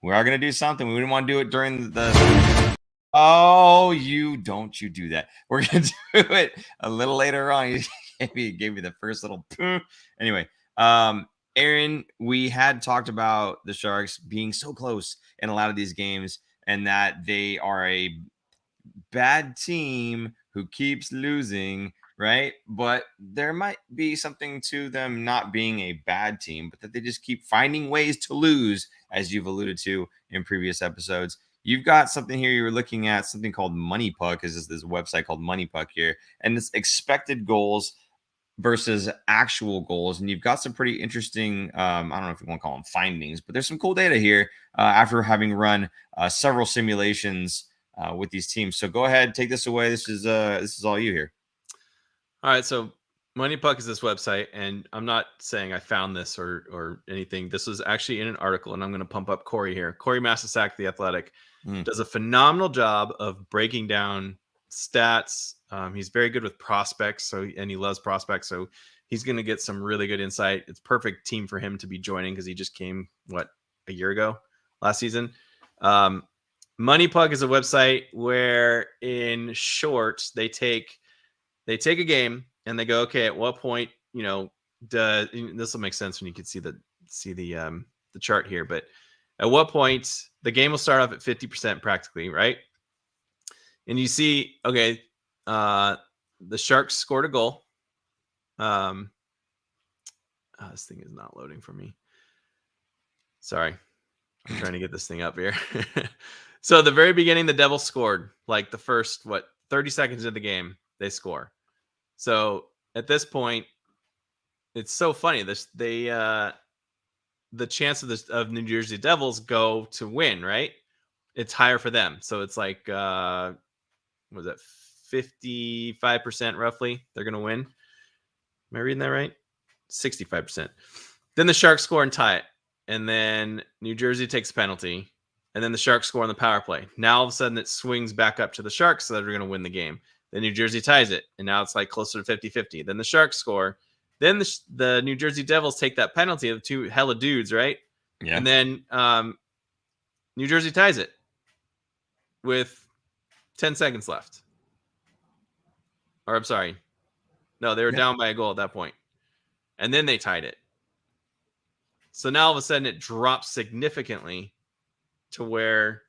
We are going to do something. We didn't want to do it during the. Oh, you do that. We're going to do it a little later on. You gave me the first little. Anyway, Aaron, we had talked about the Sharks being so close in a lot of these games and that they are a bad team who keeps losing, right? But there might be something to them not being a bad team, but that they just keep finding ways to lose, as you've alluded to in previous episodes. You've got something here you were looking at, something called Money Puck. Is this website called Money Puck here? And it's expected goals versus actual goals. And you've got some pretty interesting, I don't know if you want to call them findings, but there's some cool data here after having run several simulations with these teams. So go ahead, take this away. This is all you here. All right. So Money Puck is this website, and I'm not saying I found this or anything. This was actually in an article, and I'm going to pump up Corey here. Corey Massasak, The Athletic, does a phenomenal job of breaking down stats. He's very good with prospects, and he loves prospects, so he's going to get some really good insight. It's perfect team for him to be joining because he just came a year ago, last season. Money Puck is a website where, in short, they take a game and they go, okay, at what point, this will make sense when you can see the chart here, but at what point the game will start off at 50% practically, right? And you see, okay, the Sharks scored a goal. This thing is not loading for me. Sorry. I'm trying to get this thing up here. So at the very beginning, the Devils scored, like the first, 30 seconds of the game, they score. So at this point, it's so funny. The chance of New Jersey Devils go to win, right? It's higher for them. So it's like, was that 55% roughly? They're going to win. Am I reading that right? 65%. Then the Sharks score and tie it. And then New Jersey takes a penalty. And then the Sharks score on the power play. Now all of a sudden it swings back up to the Sharks, so that they're going to win the game. Then New Jersey ties it. And now it's like closer to 50-50. Then the Sharks score. Then the New Jersey Devils take that penalty of two hella dudes, right? Yeah. And then New Jersey ties it with 10 seconds left. Or I'm sorry. No, they were down by a goal at that point. And then they tied it. So now all of a sudden it drops significantly to where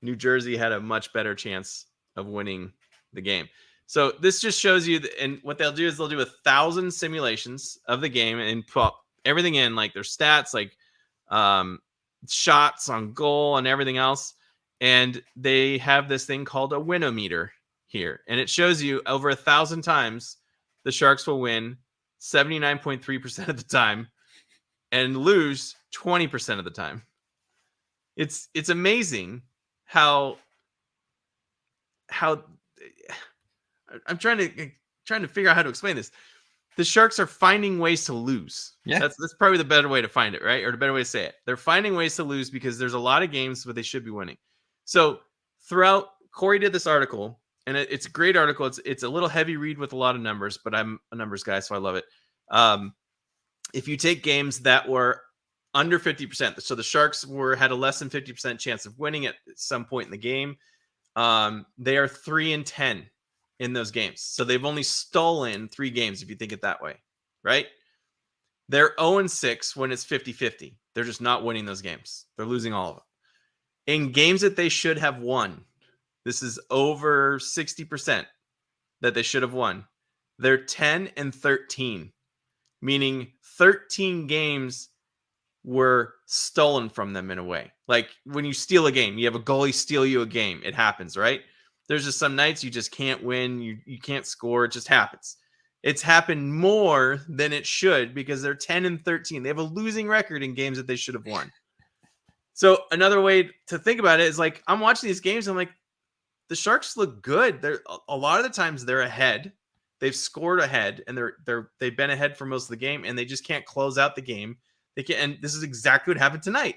New Jersey had a much better chance of winning the game. So this just shows you, and what they'll do is they'll do 1,000 simulations of the game and put everything in, like their stats, like shots on goal and everything else. And they have this thing called a winometer here. And it shows you over 1,000 times the Sharks will win 79.3% of the time and lose 20% of the time. It's amazing how I'm trying to figure out how to explain this. The Sharks are finding ways to lose. Yeah. That's probably the better way to find it, right? Or the better way to say it. They're finding ways to lose because there's a lot of games where they should be winning. So throughout, Corey did this article, and it's a great article. It's a little heavy read with a lot of numbers, but I'm a numbers guy, so I love it. If you take games that were under 50%, so the Sharks had a less than 50% chance of winning at some point in the game, they are 3-10 in those games. So they've only stolen 3 games, if you think it that way, right? They're 0-6 when it's 50-50. They're just not winning those games. They're losing all of them. In games that they should have won, this is over 60% that they should have won. They're 10-13, meaning 13 games were stolen from them in a way. Like when you steal a game, you have a goalie steal you a game. It happens, right? There's just some nights you just can't win. You can't score. It just happens. It's happened more than it should because they're 10-13. They have a losing record in games that they should have won. So another way to think about it is like, I'm watching these games. I'm like, the Sharks look good. They're a lot of the times they're ahead. They've scored ahead and they've been ahead for most of the game and they just can't close out the game. And this is exactly what happened tonight.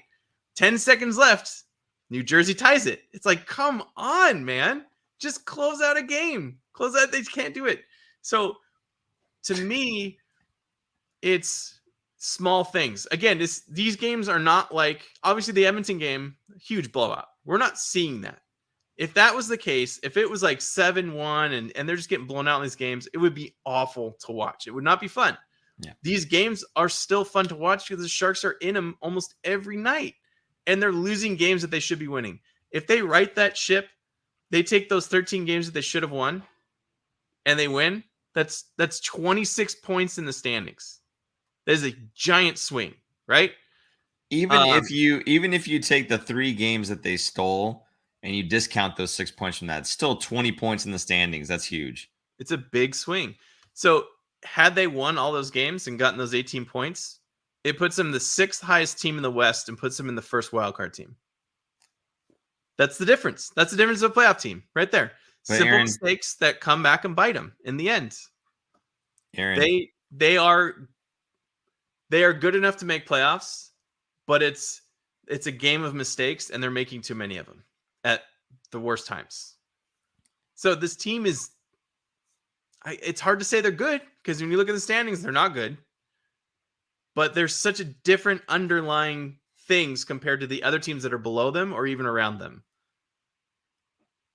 10 seconds left. New Jersey ties it. It's like, come on, man. Just close out a game. Close out. They can't do it. So to me, it's small things. Again, these games are not like, obviously the Edmonton game, huge blowout. We're not seeing that. If that was the case, if it was like 7-1 and they're just getting blown out in these games, it would be awful to watch. It would not be fun. Yeah. These games are still fun to watch because the Sharks are in them almost every night, and they're losing games that they should be winning. If they right that ship, they take those 13 games that they should have won, and they win. That's 26 points in the standings. That is a giant swing, right? Even if you take the 3 games that they stole and you discount those 6 points from that, it's still 20 points in the standings. That's huge. It's a big swing. So had they won all those games and gotten those 18 points, it puts them the 6th highest team in the West and puts them in the first wildcard team. That's the difference. That's the difference of a playoff team right there. But Simple Aaron, mistakes that come back and bite them in the end. Aaron, They are good enough to make playoffs, but it's a game of mistakes, and they're making too many of them at the worst times. So this team is, it's hard to say they're good because when you look at the standings, they're not good. But there's such a different underlying things compared to the other teams that are below them or even around them.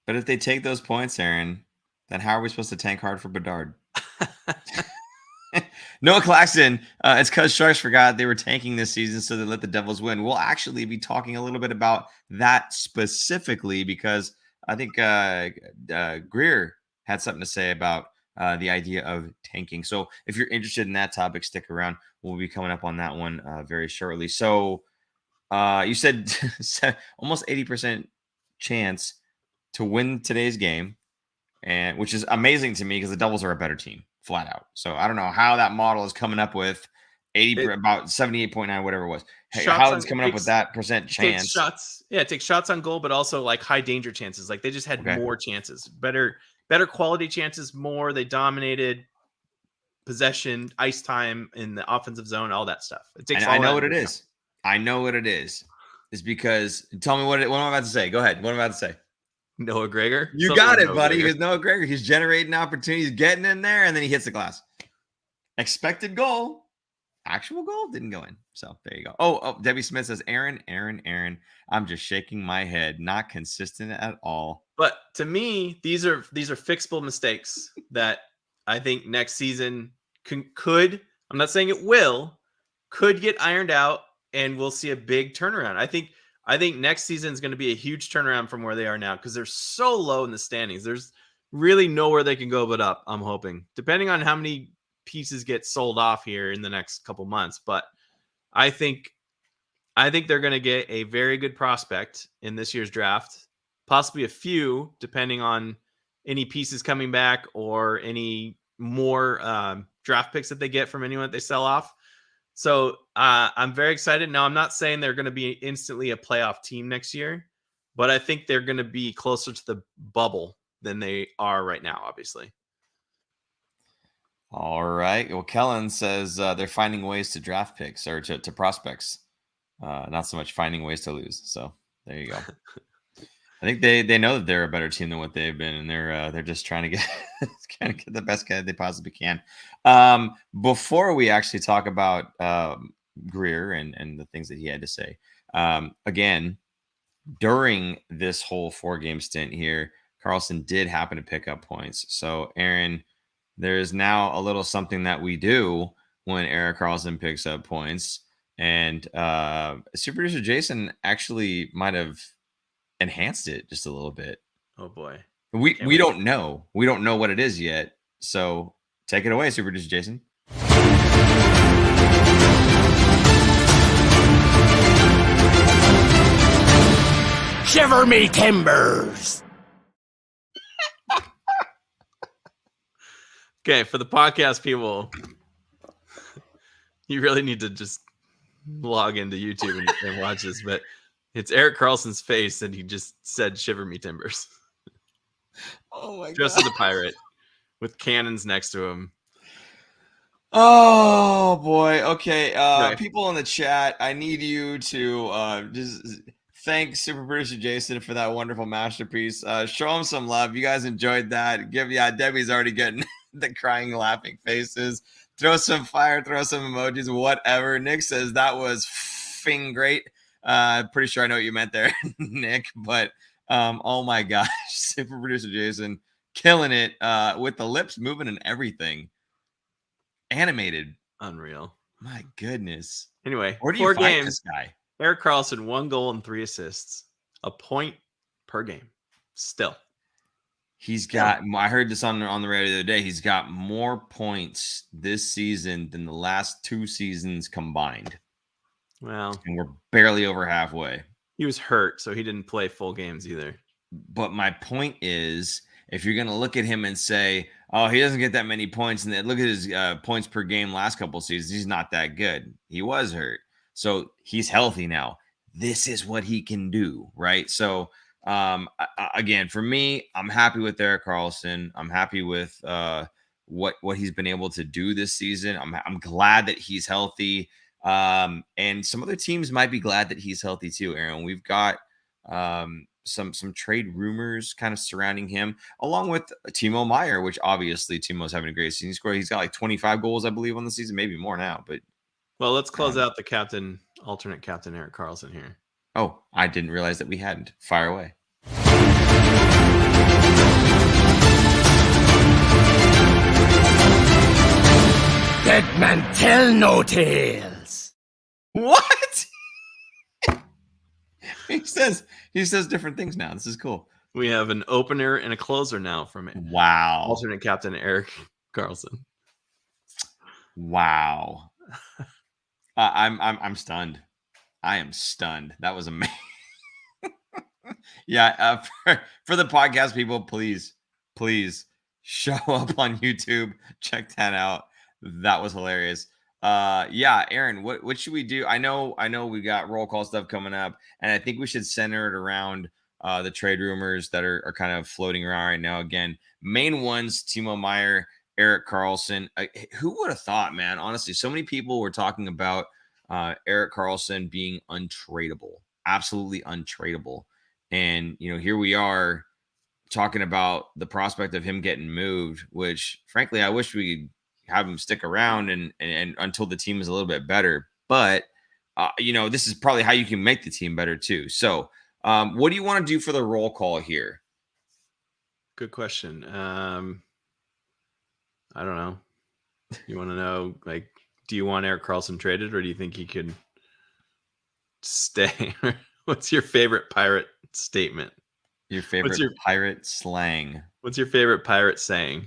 but if they take those points, Aaron, then how are we supposed to tank hard for Bedard? Noah Claxton, it's because Sharks forgot they were tanking this season, so they let the Devils win. We'll actually be talking a little bit about that specifically because I think Grier had something to say about the idea of tanking. So if you're interested in that topic, stick around. We'll be coming up on that one very shortly. So you said almost 80% chance to win today's game, and which is amazing to me because the Devils are a better team, flat out. So I don't know how that model is coming up with about 78.9, whatever it was. How it's coming up with that percent chance. It takes shots on goal, but also like high danger chances. Like they just had more chances, better quality chances, more. They dominated possession, ice time in the offensive zone, all that stuff. It takes. I know what it is. I know what it is. It's because tell me what I'm about to say. Go ahead. What I'm about to say. Noah Gregor. You got it, buddy. Because Noah Gregor, he's generating opportunities, getting in there, and then he hits the glass. Expected goal. Actual goal didn't go in. So there you go. Oh, Debbie Smith says, Aaron. I'm just shaking my head. Not consistent at all. But to me, these are fixable mistakes that I think next season could. I'm not saying it will. Could get ironed out, and we'll see a big turnaround. I think next season is going to be a huge turnaround from where they are now because they're so low in the standings. There's really nowhere they can go but up. I'm hoping, depending on how many pieces get sold off here in the next couple months. But I think they're going to get a very good prospect in this year's draft, possibly a few, depending on any pieces coming back or any more draft picks that they get from anyone that they sell off. So I'm very excited. Now, I'm not saying they're going to be instantly a playoff team next year, but I think they're going to be closer to the bubble than they are right now, obviously. All right. Well, Kellen says they're finding ways to draft picks or to prospects, not so much finding ways to lose. So there you go. I think they know that they're a better team than what they've been, and they're just trying to get the best guy they possibly can. Before we actually talk about Grier and the things that he had to say, again, during this whole 4-game stint here, Karlsson did happen to pick up points. So, Aaron, there is now a little something that we do when Erik Karlsson picks up points, and super producer Jason actually might have enhanced it just a little bit. Oh boy, we don't know what it is yet. So take it away, super producer Jason. Shiver me timbers. Okay, for the podcast people, you really need to just log into YouTube and watch this, but it's Erik Karlsson's face, and he just said "Shiver me timbers." Oh my god! Dressed as a pirate with cannons next to him. Oh boy. Okay. Okay. People in the chat, I need you to just thank Super Producer Jason for that wonderful masterpiece. Show him some love. You guys enjoyed that. Debbie's already getting the crying, laughing faces. Throw some fire, throw some emojis, whatever. Nick says that was great. Pretty sure I know what you meant there, Nick. But oh my gosh, Super Producer Jason killing it with the lips moving and everything. Animated. Unreal. My goodness. Anyway, Where do you 4 find games. this guy? Erik Karlsson, 1 goal and 3 assists. A point per game. Still. He's got, I heard this on the radio the other day. He's got more points this season than the last 2 seasons combined. Well, And we're barely over halfway. he was hurt, so he didn't play full games either. But my point is, if you're going to look at him and say, oh, he doesn't get that many points, and then look at his points per game last couple seasons, he's not that good. He was hurt. So he's healthy now. This is what he can do, right? So, again, for me, I'm happy with Erik Karlsson. I'm happy with what he's been able to do this season. I'm glad that he's healthy. And some other teams might be glad that he's healthy too, Aaron. We've got some trade rumors kind of surrounding him, along with Timo Meier, which obviously Timo's having a great season. He's got like 25 goals, I believe, on the season, maybe more now. But well, let's close out the alternate captain Erik Karlsson here. Oh, I didn't realize that we hadn't. Fire away. Dead man tell no tales. What? he says different things now. This is cool. We have an opener and a closer now from it. Wow. Alternate captain Erik Karlsson. Wow. I'm stunned. I am stunned. That was amazing. Yeah, for the podcast people, please show up on YouTube. Check that out. That was hilarious. Yeah, Aaron, what should we do? I know we got roll call stuff coming up, and I think we should center it around the trade rumors that are kind of floating around right now. Again, main ones: Timo Meier, Erik Karlsson. Who would have thought, man? Honestly, so many people were talking about Erik Karlsson being untradeable, absolutely untradeable. And, here we are talking about the prospect of him getting moved, which frankly, I wish we could have him stick around and until the team is a little bit better. But, this is probably how you can make the team better too. So what do you want to do for the roll call here? Good question. I don't know. You want to know, like, do you want Erik Karlsson traded, or do you think he could stay? What's your favorite pirate statement? Your favorite pirate slang? What's your favorite pirate saying?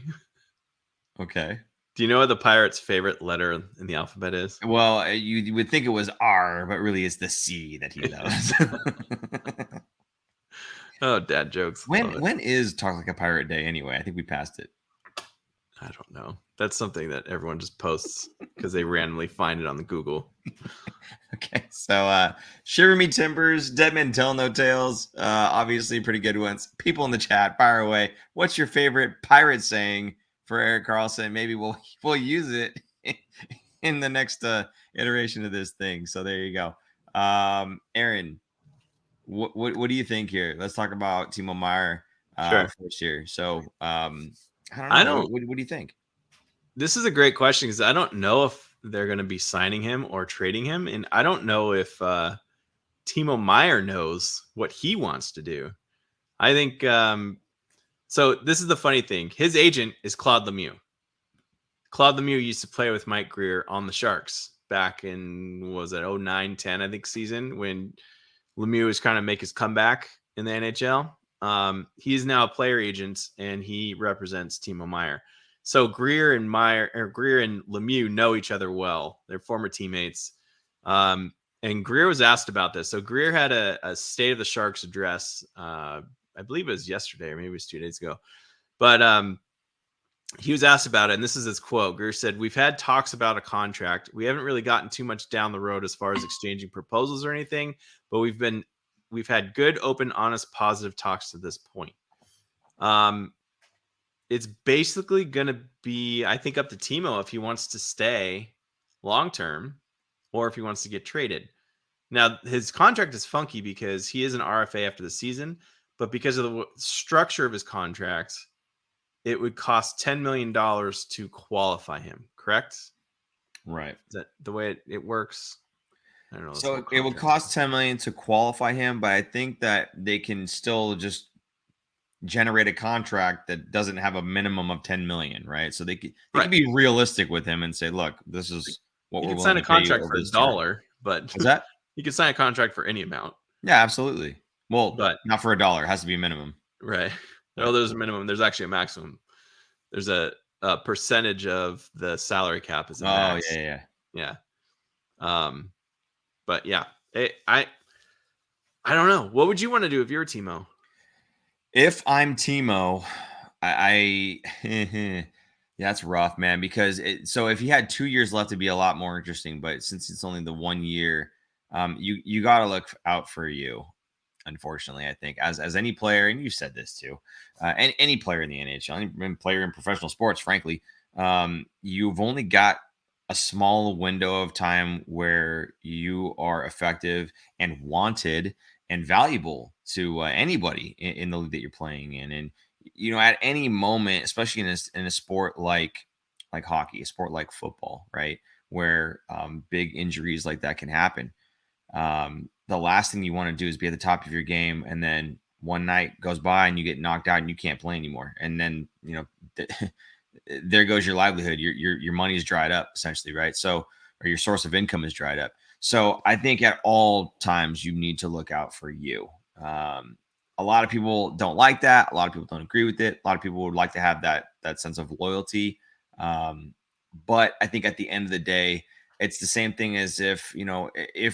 Okay. Do you know what the pirate's favorite letter in the alphabet is? Well, you would think it was R, but really it's the C that he loves. Oh, dad jokes. When is Talk Like a Pirate Day anyway? I think we passed it. I don't know. That's something that everyone just posts because they randomly find it on the Google. Okay, so Shiver Me Timbers, Dead Men Tell No Tales, obviously pretty good ones. People in the chat, fire away. What's your favorite pirate saying for Erik Karlsson? Maybe we'll use it in the next iteration of this thing. So there you go. Aaron, what do you think here? Let's talk about Timo Meier first year. So I don't know. What do you think? This is a great question because I don't know if they're going to be signing him or trading him. And I don't know if Timo Meier knows what he wants to do. I think so. This is the funny thing. His agent is Claude Lemieux. Claude Lemieux used to play with Mike Grier on the Sharks back in, was it 09-10, I think, season when Lemieux was kind of make his comeback in the NHL. He is now a player agent and he represents Timo Meier. So Grier and Lemieux know each other well. They're former teammates. And Grier was asked about this. So Grier had a State of the Sharks address. I believe it was yesterday or maybe it was 2 days ago. But he was asked about it. And this is his quote. Grier said, "We've had talks about a contract. We haven't really gotten too much down the road as far as exchanging proposals or anything. But we've had good, open, honest, positive talks to this point." it's basically going to be, I think, up to Timo if he wants to stay long term or if he wants to get traded. Now, his contract is funky because he is an RFA after the season, but because of the structure of his contract, it would cost $10 million to qualify him, correct? Right. Is that the way it works? I don't know. So it would cost $10 million to qualify him, but I think that they can still just generate a contract that doesn't have a minimum of 10 million, right? So they could be realistic with him and say, look, this is what we're willing to pay you. You can sign a contract for $1, but is that you can sign a contract for any amount. Yeah, absolutely. Well, but not for $1. It has to be a minimum. Right. No, there's a minimum. There's actually a maximum. There's a percentage of the salary cap is a max. Yeah. But yeah, I don't know. What would you want to do if you're Timo? If I'm Timo, I that's rough, man. Because so if he had 2 years left, it'd be a lot more interesting. But since it's only the 1 year, you got to look out for you. Unfortunately, I think as any player, and you said this too, any player in the NHL, any player in professional sports, frankly, you've only got a small window of time where you are effective and wanted and valuable to anybody in the league that you're playing in. And, at any moment, especially in a sport like hockey, a sport like football, right, where big injuries like that can happen. The last thing you want to do is be at the top of your game, and then one night goes by and you get knocked out and you can't play anymore. And then, there goes your livelihood. Your money is dried up essentially, right? So, or your source of income is dried up. So I think at all times you need to look out for you. A lot of people don't like that. A lot of people don't agree with it. A lot of people would like to have that sense of loyalty. But I think at the end of the day, it's the same thing as if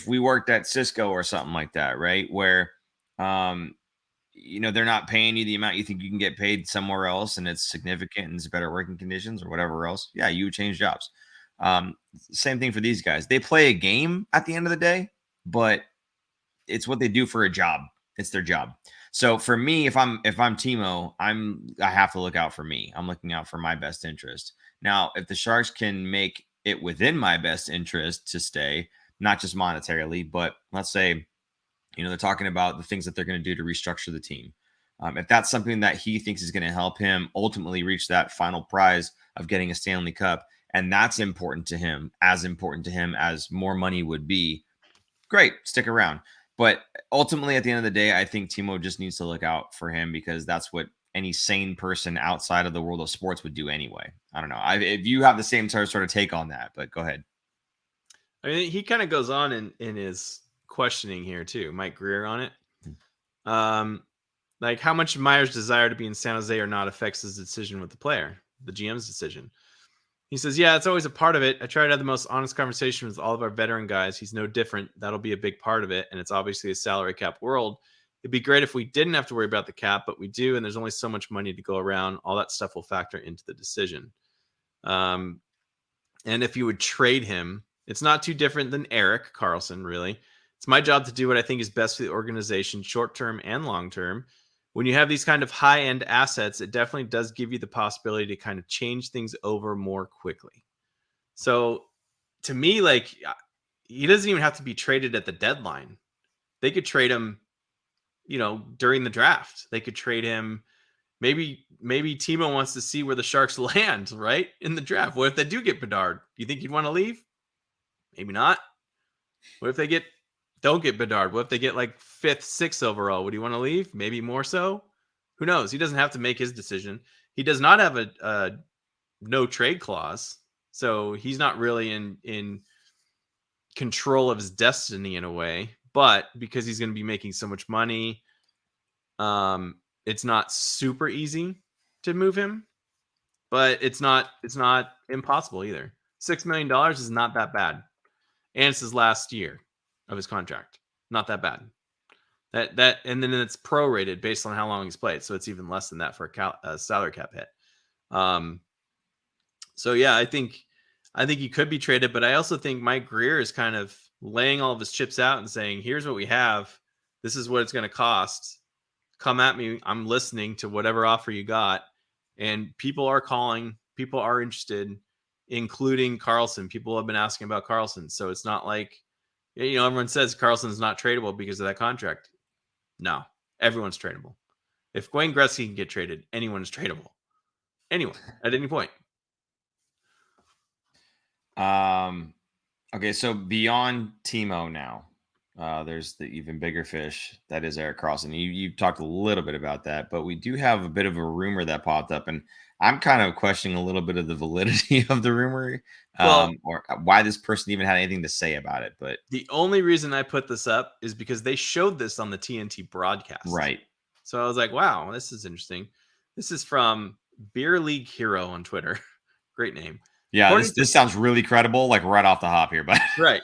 we worked at Cisco or something like that, right? Where, they're not paying you the amount you think you can get paid somewhere else, and it's significant and it's better working conditions or whatever else. Yeah, you would change jobs. Same thing for these guys. They play a game at the end of the day, but it's what they do for a job. It's their job. So for me, if I'm Timo, I have to look out for me. I'm looking out for my best interest. Now, if the Sharks can make it within my best interest to stay, not just monetarily, but let's say, they're talking about the things that they're going to do to restructure the team. If that's something that he thinks is going to help him ultimately reach that final prize of getting a Stanley Cup, and that's important to him as more money would be, great, stick around. But ultimately, at the end of the day, I think Timo just needs to look out for him, because that's what any sane person outside of the world of sports would do anyway. I don't know if you have the same sort of take on that, but go ahead. I mean, he kind of goes on in his questioning here too, Mike Grier on it. Like how much Meier's desire to be in San Jose or not affects his decision with the player, the GM's decision. He says, yeah, it's always a part of it. I try to have the most honest conversation with all of our veteran guys. He's no different. That'll be a big part of it. And it's obviously a salary cap world. It'd be great if we didn't have to worry about the cap, but we do. And there's only so much money to go around. All that stuff will factor into the decision. And if you would trade him, it's not too different than Erik Karlsson, really. It's my job to do what I think is best for the organization, short-term and long-term. When you have these kind of high-end assets, it definitely does give you the possibility to kind of change things over more quickly. So to me, like, he doesn't even have to be traded at the deadline. They could trade him, during the draft. They could trade him. Maybe Timo wants to see where the Sharks land, right, in the draft. What if they do get Bedard? Do you think he'd want to leave? Maybe not. What if they don't get Bedard? What if they get like 5th, 6th overall? Would he want to leave? Maybe more so. Who knows? He doesn't have to make his decision. He does not have a no trade clause, so he's not really in control of his destiny in a way. But because he's going to be making so much money, it's not super easy to move him. But it's not impossible either. $6 million is not that bad. And it's his last year of his contract. Not that bad. That and then it's prorated based on how long he's played. So it's even less than that for a salary cap hit. So yeah, I think he could be traded, but I also think Mike Grier is kind of laying all of his chips out and saying, here's what we have. This is what it's going to cost. Come at me. I'm listening to whatever offer you got. and people are calling, people are interested, including Karlsson. People have been asking about Karlsson. So it's not like, everyone says Karlsson's not tradable because of that contract. No, everyone's tradable. If Wayne Gretzky can get traded, anyone is tradable. Anyone at any point. Okay, so beyond Timo now, there's the even bigger fish that is Erik Karlsson. You talked a little bit about that, but we do have a bit of a rumor that popped up, and I'm kind of questioning a little bit of the validity of the rumor, or why this person even had anything to say about it. But the only reason I put this up is because they showed this on the TNT broadcast. Right. So I was like, wow, this is interesting. This is from Beer League Hero on Twitter. Great name. Yeah, this sounds really credible, like right off the hop here. But right.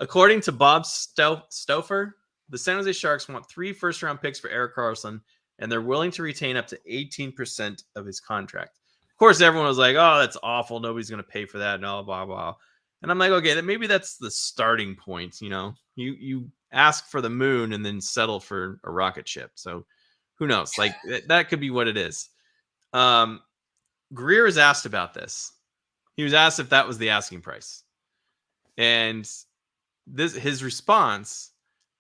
According to Bob Stouffer, the San Jose Sharks want 3 first-round picks for Erik Karlsson, and they're willing to retain up to 18% of his contract. Of course, everyone was like, oh, that's awful. Nobody's going to pay for that. No, blah, blah. And I'm like, okay, maybe that's the starting point. You ask for the moon and then settle for a rocket ship. So who knows? Like that could be what it is. Grier is asked about this. He was asked if that was the asking price. And his response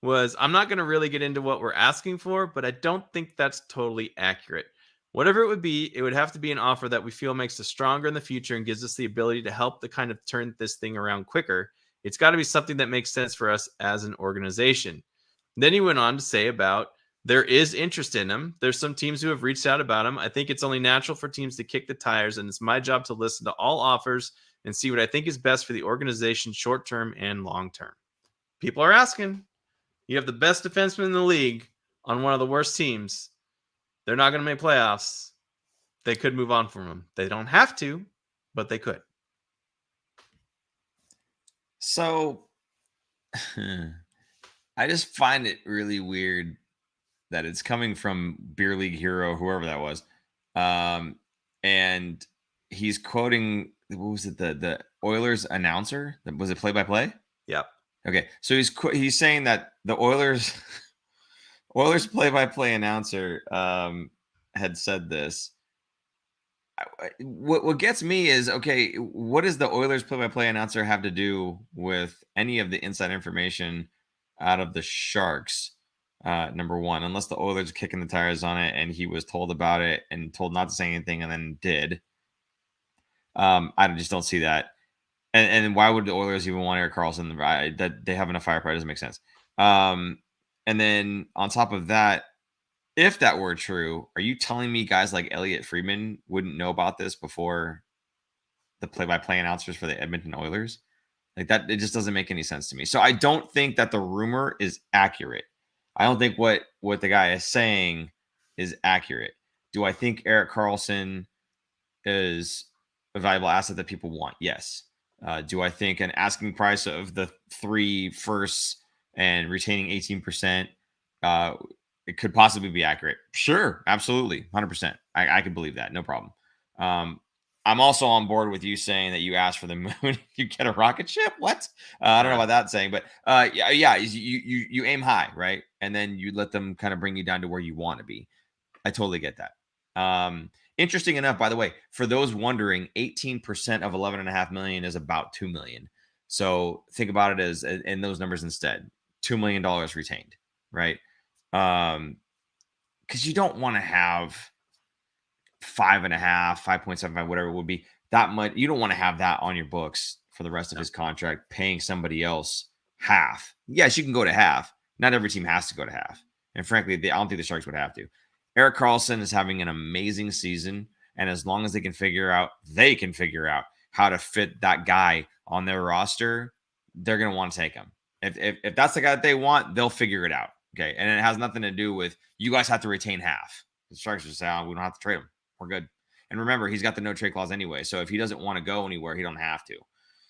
was, I'm not going to really get into what we're asking for, but I don't think that's totally accurate. Whatever it would be, it would have to be an offer that we feel makes us stronger in the future and gives us the ability to help to kind of turn this thing around quicker. It's got to be something that makes sense for us as an organization. Then he went on to say about there is interest in him. There's some teams who have reached out about him. I think it's only natural for teams to kick the tires, and it's my job to listen to all offers and see what I think is best for the organization short-term and long-term. People are asking. You have the best defenseman in the league on one of the worst teams. They're not going to make playoffs. They could move on from him. They don't have to, but they could. So I just find it really weird that it's coming from Beer League Hero, whoever that was. And he's quoting, what was it? The Oilers announcer? Was it play-by-play? Yep. Okay. So he's saying that the Oilers play-by-play announcer had said this. What gets me is, okay, what does the Oilers play-by-play announcer have to do with any of the inside information out of the Sharks? Number one, unless the Oilers are kicking the tires on it and he was told about it and told not to say anything and then did. I just don't see that. And why would the Oilers even want Erik Karlsson? That they have enough firepower doesn't make sense. And then on top of that, if that were true, are you telling me guys like Elliot Friedman wouldn't know about this before the play-by-play announcers for the Edmonton Oilers? Like that, it just doesn't make any sense to me. So I don't think that the rumor is accurate. I don't think what the guy is saying is accurate. Do I think Erik Karlsson is a valuable asset that people want? Yes. Do I think an asking price of the 3 firsts and retaining 18%, it could possibly be accurate? Sure, absolutely, 100%. I could believe that, no problem. I'm also on board with you saying that you asked for the moon, you get a rocket ship. What? I don't know about that saying, but yeah, you aim high, right? And then you let them kind of bring you down to where you want to be. I totally get that. Interesting enough, by the way, for those wondering, 18% of $11.5 million is about $2 million. So think about it as in those numbers instead. $2 million retained, right? Because you don't want to have 5.5, 5.75, whatever it would be, that much. You don't want to have that on your books for the rest of his contract, paying somebody else half. Yes, you can go to half. Not every team has to go to half. And frankly, I don't think the Sharks would have to. Erik Karlsson is having an amazing season. And as long as they can figure out how to fit that guy on their roster, they're going to want to take him. If that's the guy that they want, they'll figure it out. Okay. And it has nothing to do with you guys have to retain half. The Sharks just say, we don't have to trade him. We're good. And remember, he's got the no trade clause anyway. So if he doesn't want to go anywhere, he don't have to.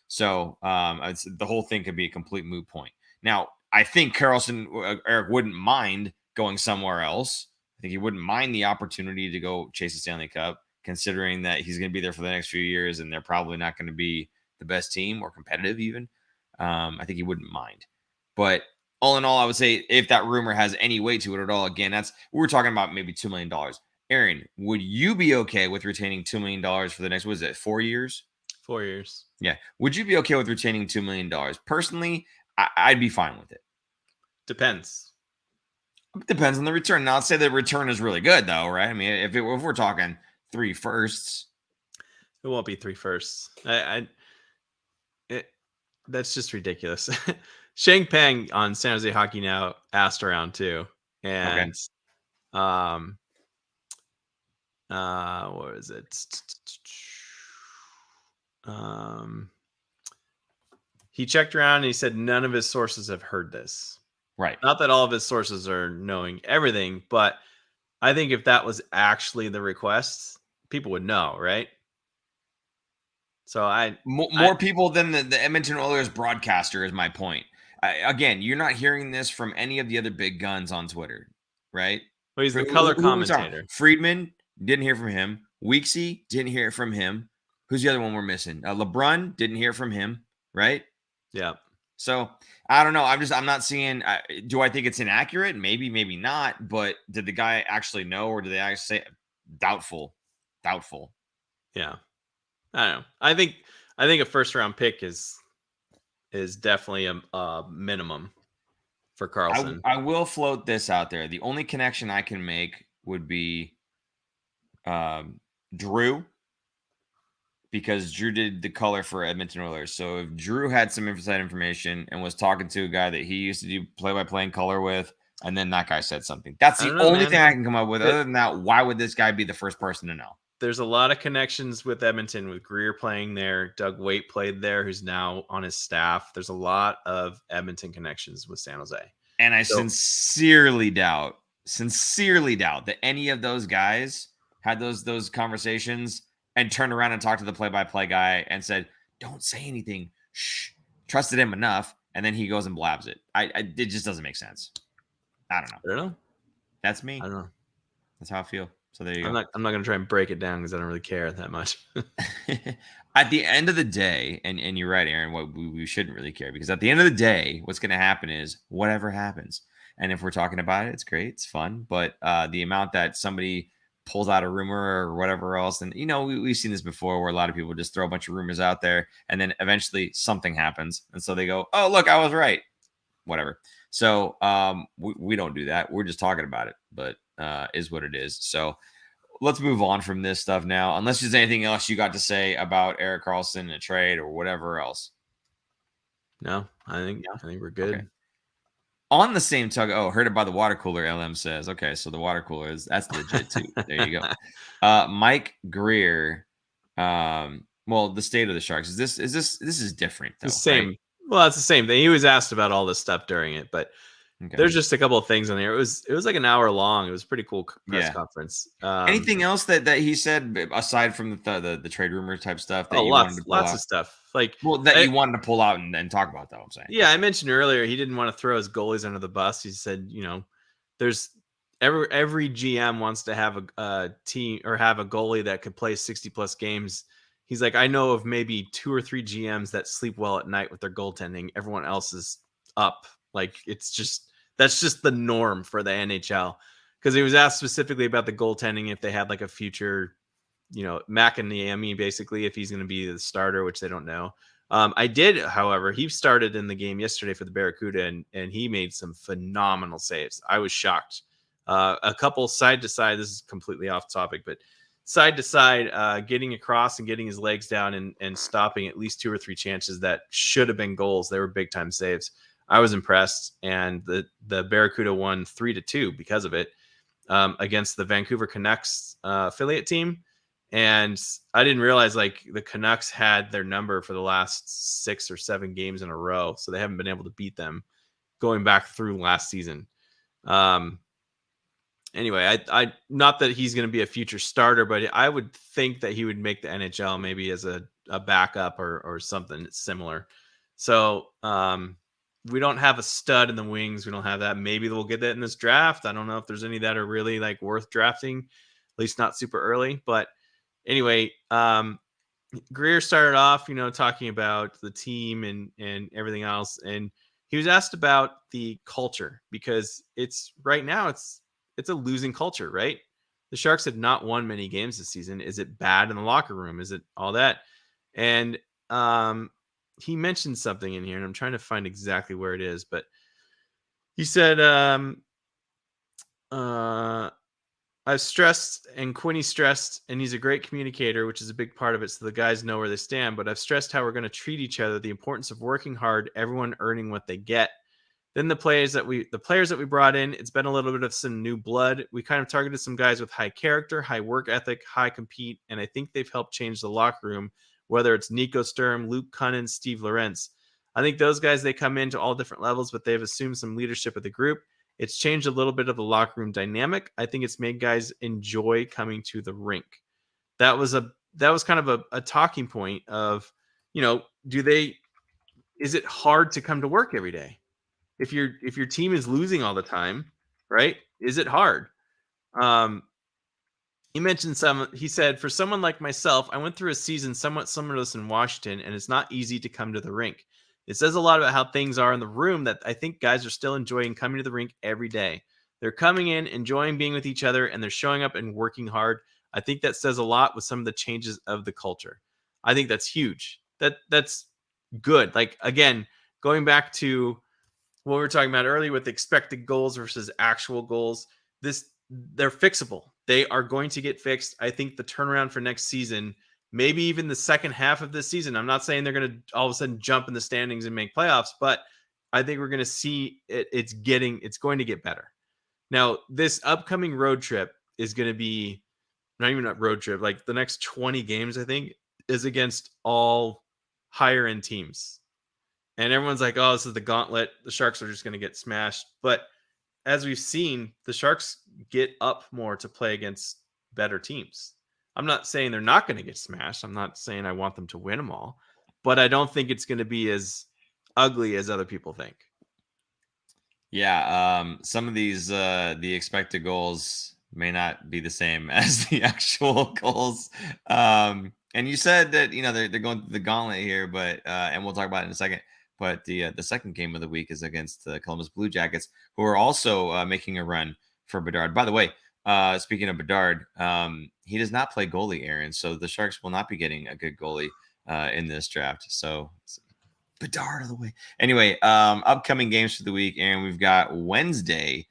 So the whole thing could be a complete moot point. Now, I think Erik wouldn't mind going somewhere else. I think he wouldn't mind the opportunity to go chase the Stanley Cup, considering that he's going to be there for the next few years and they're probably not going to be the best team or competitive even. I think he wouldn't mind. But all in all, I would say if that rumor has any weight to it at all, again, we're talking about maybe $2 million. Aaron, would you be okay with retaining $2 million for the next, what is it, 4 years? 4 years. Yeah. Would you be okay with retaining $2 million? Personally, I'd be fine with it. Depends. Depends on the return. Now, let's say the return is really good, though, right? I mean, if we're talking 3 firsts, it won't be 3 firsts. That's just ridiculous. Shang Peng on San Jose Hockey Now asked around too, and what was it? He checked around and he said none of his sources have heard this. Right. Not that all of his sources are knowing everything, but I think if that was actually the request, people would know, right? So more people than the Edmonton Oilers broadcaster is my point. Again, you're not hearing this from any of the other big guns on Twitter, right? Well, he's the color commentator. Friedman, didn't hear from him. Weeksy, didn't hear from him. Who's the other one we're missing? LeBrun, didn't hear from him, right? Yeah. So I don't know. I'm not seeing. Do I think it's inaccurate? Maybe, maybe not. But did the guy actually know, or did they actually say doubtful? Yeah. I don't know. I think a first round pick is definitely a minimum for Karlsson. I will float this out there. The only connection I can make would be Drew, because Drew did the color for Edmonton Oilers. So if Drew had some inside information and was talking to a guy that he used to do play-by-play in color with, and then that guy said something, that's the only thing I can come up with. Other than that, why would this guy be the first person to know? There's a lot of connections with Edmonton, with Grier playing there. Doug Waite played there, who's now on his staff. There's a lot of Edmonton connections with San Jose. And I sincerely doubt that any of those guys had those conversations and turned around and talked to the play-by-play guy and said, don't say anything. Shh. Trusted him enough. And then he goes and blabs it. It just doesn't make sense. I don't know. That's me. I don't know. That's how I feel. So there you go. I'm not going to try and break it down because I don't really care that much. At the end of the day, and you're right, Aaron, what we shouldn't really care, because at the end of the day, what's going to happen is whatever happens. And if we're talking about it, it's great. It's fun. But the amount that somebody pulls out a rumor or whatever else, and, we've seen this before where a lot of people just throw a bunch of rumors out there and then eventually something happens. And so they go, oh, look, I was right. Whatever. So we don't do that. We're just talking about it, but is what it is. So let's move on from this stuff now, unless there's anything else you got to say about Erik Karlsson and a trade or whatever else. No, I think we're good. Okay. On the same tug, heard it by the water cooler, LM says. Okay, so the water cooler that's legit too. There you go. Mike Grier. Well, the state of the Sharks. This is different though. The same. Right? Well, it's the same thing. He was asked about all this stuff during it, but there's just a couple of things on there. It was like an hour long. It was a pretty cool press conference. Anything else that he said aside from the trade rumor type stuff? That lots of stuff. You wanted to pull out and talk about, though. I'm saying. Yeah, I mentioned earlier he didn't want to throw his goalies under the bus. He said, there's every GM wants to have a team or have a goalie that could play 60 plus games. He's like, I know of maybe 2 or 3 GMs that sleep well at night with their goaltending. Everyone else is up. Like that's just the norm for the NHL. Because he was asked specifically about the goaltending, if they had like a future, McAniemi, basically, if he's going to be the starter, which they don't know. I did, however, he started in the game yesterday for the Barracuda, and he made some phenomenal saves. I was shocked. A couple side to side. This is completely off topic, but side to side, getting across and getting his legs down and stopping at least 2 or 3 chances that should have been goals. They were big time saves. I was impressed, and the Barracuda won 3-2 because of it against the Vancouver Canucks affiliate team. And I didn't realize like the Canucks had their number for the last 6 or 7 games in a row, so they haven't been able to beat them going back through last season. Anyway, I not that he's going to be a future starter, but I would think that he would make the NHL maybe as a backup or something similar. So we don't have a stud in the wings. We don't have that. Maybe we'll get that in this draft. I don't know if there's any that are really like worth drafting, at least not super early. But anyway, Grier started off, talking about the team and everything else. And he was asked about the culture, because it's right now it's a losing culture, right? The Sharks have not won many games this season. Is it bad in the locker room? Is it all that? And he mentioned something in here, and I'm trying to find exactly where it is, but he said, I've stressed and Quinny stressed, and he's a great communicator, which is a big part of it. So the guys know where they stand, but I've stressed how we're going to treat each other, the importance of working hard, everyone earning what they get. Then the players that we brought in, it's been a little bit of some new blood. We kind of targeted some guys with high character, high work ethic, high compete, and I think they've helped change the locker room, whether it's Nico Sturm, Luke Cunnin, Steve Lorentz. I think those guys, they come into all different levels, but they've assumed some leadership of the group. It's changed a little bit of the locker room dynamic. I think it's made guys enjoy coming to the rink. That was kind of a talking point of, is it hard to come to work every day? If your team is losing all the time, right? Is it hard? He mentioned he said, for someone like myself, I went through a season somewhat similar to this in Washington, and it's not easy to come to the rink. It says a lot about how things are in the room, that I think guys are still enjoying coming to the rink every day. They're coming in, enjoying being with each other, and they're showing up and working hard. I think that says a lot with some of the changes of the culture. I think that's huge. That's good. Like, again, going back to what we were talking about earlier with expected goals versus actual goals, they're fixable. They are going to get fixed. I think the turnaround for next season, maybe even the second half of this season, I'm not saying they're going to all of a sudden jump in the standings and make playoffs, but I think we're going to see it's going to get better. Now, this upcoming road trip is going to be not even a road trip. Like, the next 20 games, I think, is against all higher end teams. And everyone's like, oh, this is the gauntlet. The Sharks are just going to get smashed. But as we've seen, the Sharks get up more to play against better teams. I'm not saying they're not going to get smashed. I'm not saying I want them to win them all. But I don't think it's going to be as ugly as other people think. Yeah, some of these, the expected goals may not be the same as the actual goals. And you said that, they're going through the gauntlet here, but and we'll talk about it in a second. But the second game of the week is against the Columbus Blue Jackets, who are also making a run for Bedard. By the way, speaking of Bedard, he does not play goalie, Aaron. So the Sharks will not be getting a good goalie in this draft. So Bedard of the way. Anyway, upcoming games for the week, Aaron. We've got Wednesday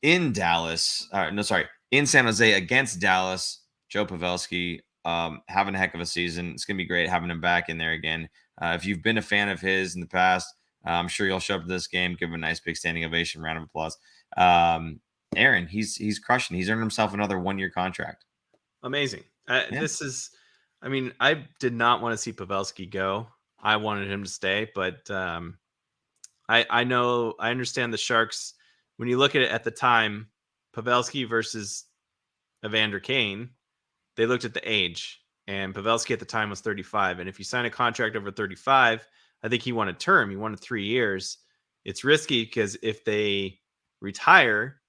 in Dallas. In San Jose against Dallas. Joe Pavelski having a heck of a season. It's going to be great having him back in there again. If you've been a fan of his in the past, I'm sure you'll show up to this game, give him a nice big standing ovation, round of applause. Aaron, he's crushing. He's earned himself another 1-year contract. Amazing. I did not want to see Pavelski go. I wanted him to stay, but I understand the Sharks. When you look at it at the time, Pavelski versus Evander Kane, they looked at the age. And Pavelski at the time was 35. And if you sign a contract over 35, I think he wanted term. He wanted 3 years. It's risky because if they retire,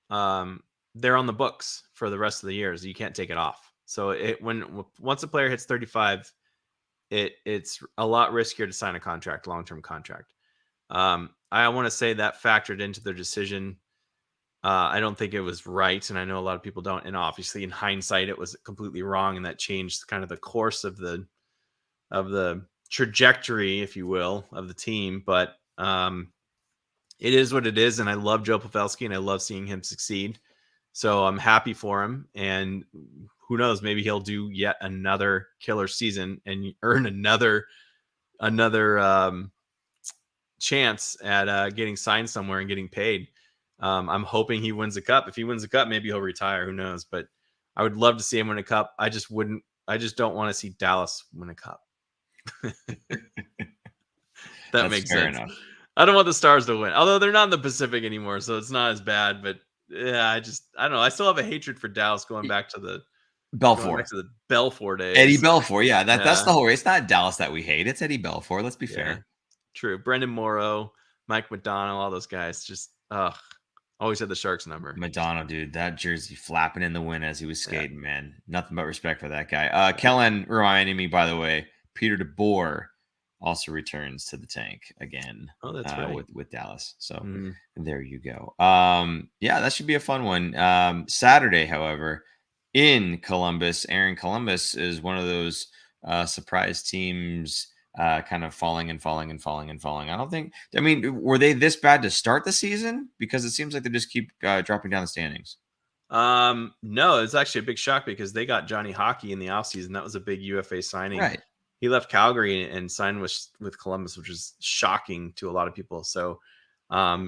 they're on the books for the rest of the years. You can't take it off. So once a player hits 35, it's a lot riskier to sign a contract, long-term contract. I want to say that factored into their decision. I don't think it was right, and I know a lot of people don't. And obviously, in hindsight, it was completely wrong, and that changed kind of the course of the trajectory, if you will, of the team. But it is what it is, and I love Joe Pavelski, and I love seeing him succeed. So I'm happy for him, and who knows? Maybe he'll do yet another killer season and earn another chance at getting signed somewhere and getting paid. I'm hoping he wins the cup. If he wins the cup, maybe he'll retire. Who knows? But I would love to see him win a cup. I just don't want to see Dallas win a cup. That makes sense. Enough. I don't want the Stars to win, although they're not in the Pacific anymore, so it's not as bad. But yeah, I don't know. I still have a hatred for Dallas going back to the Belfour days. Eddie Belfour, yeah, that's the whole race. It's not Dallas that we hate. It's Eddie Belfour. Let's be fair. True. Brendan Morrow, Mike McDonald, all those guys just always had the Sharks number. Madonna, dude, that jersey flapping in the wind as he was skating, man. Nothing but respect for that guy. Kellen reminded me, by the way, Peter DeBoer also returns to the tank again. Oh, that's right. With Dallas. So there you go. Yeah, that should be a fun one. Saturday, however, in Columbus. Aaron, Columbus is one of those surprise teams kind of falling and falling and falling and falling. I mean, were they this bad to start the season? Because it seems like they just keep dropping down the standings. No, it's actually a big shock because they got Johnny Hockey in the offseason. That was a big UFA signing. Right. He left Calgary and signed with Columbus, which is shocking to a lot of people. So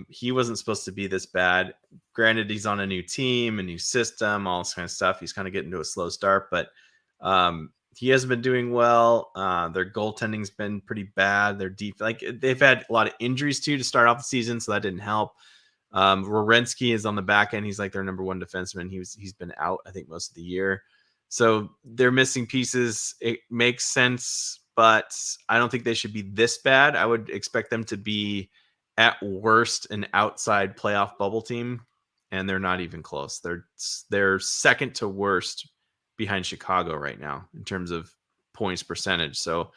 he wasn't supposed to be this bad. Granted, he's on a new team, a new system, all this kind of stuff. He's kind of getting to a slow start, but he hasn't been doing well. Their goaltending's been pretty bad. Their deep, like they've had a lot of injuries too to start off the season, so that didn't help. Werenski is on the back end. He's like their number one defenseman. He's been out, I think, most of the year. So they're missing pieces. It makes sense, but I don't think they should be this bad. I would expect them to be at worst an outside playoff bubble team, and they're not even close. They're second to worst behind Chicago right now in terms of points percentage. So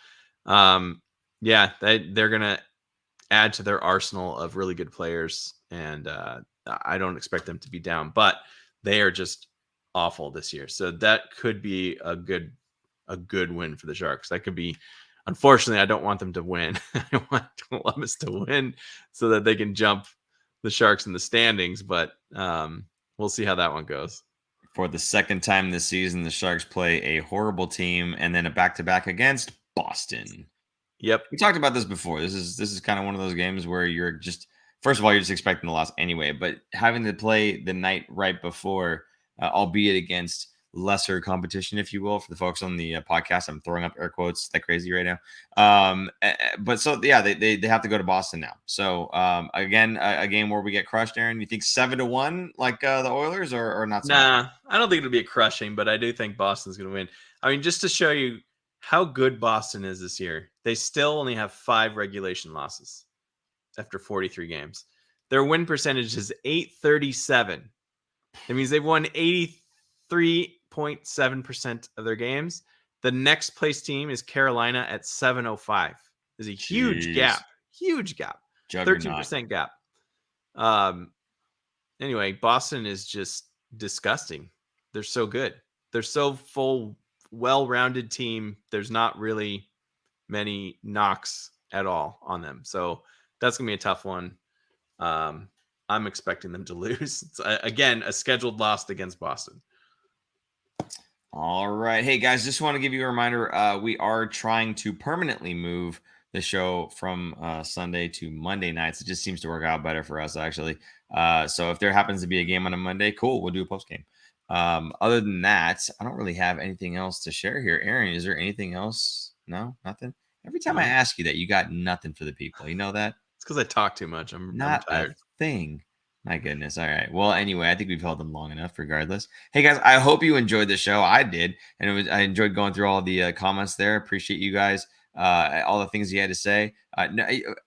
yeah, they're gonna add to their arsenal of really good players, and I don't expect them to be down, but they are just awful this year. So that could be a good win for the Sharks. That could be, unfortunately, I don't want them to win. I want Columbus to win so that they can jump the Sharks in the standings, but we'll see how that one goes. For the second time this season, the Sharks play a horrible team and then a back-to-back against Boston. Yep. We talked about this before. This is kind of one of those games where you're just, first of all, you're just expecting the loss anyway, but having to play the night right before, albeit against lesser competition, if you will, for the folks on the podcast. I'm throwing up air quotes like crazy right now. But so, yeah, they have to go to Boston now. So, again, a game where we get crushed, Aaron. You think 7-1 like the Oilers or not? Nah, I don't think it'll be a crushing, but I do think Boston's going to win. I mean, just to show you how good Boston is this year, they still only have 5 regulation losses after 43 games. Their win percentage is .837. That means they've won 83.7% of their games. The next place team is Carolina at 705. There's a huge gap. Huge gap. Juggernaut. 13% gap. Anyway, Boston is just disgusting. They're so good. They're so full, well-rounded team. There's not really many knocks at all on them. So that's going to be a tough one. I'm expecting them to lose. It's, again, a scheduled loss against Boston. All right. Hey, guys, just want to give you a reminder. We are trying to permanently move the show from Sunday to Monday nights. It just seems to work out better for us, actually. So if there happens to be a game on a Monday, cool, we'll do a post game. Other than that, I don't really have anything else to share here. Aaron, is there anything else? No, nothing? Every time I ask you that, you got nothing for the people. You know that? It's because I talk too much. I'm tired. A thing. My goodness. All right. Well, anyway, I think we've held them long enough regardless. Hey, guys, I hope you enjoyed the show. I did. And I enjoyed going through all the comments there. Appreciate you guys, all the things you had to say.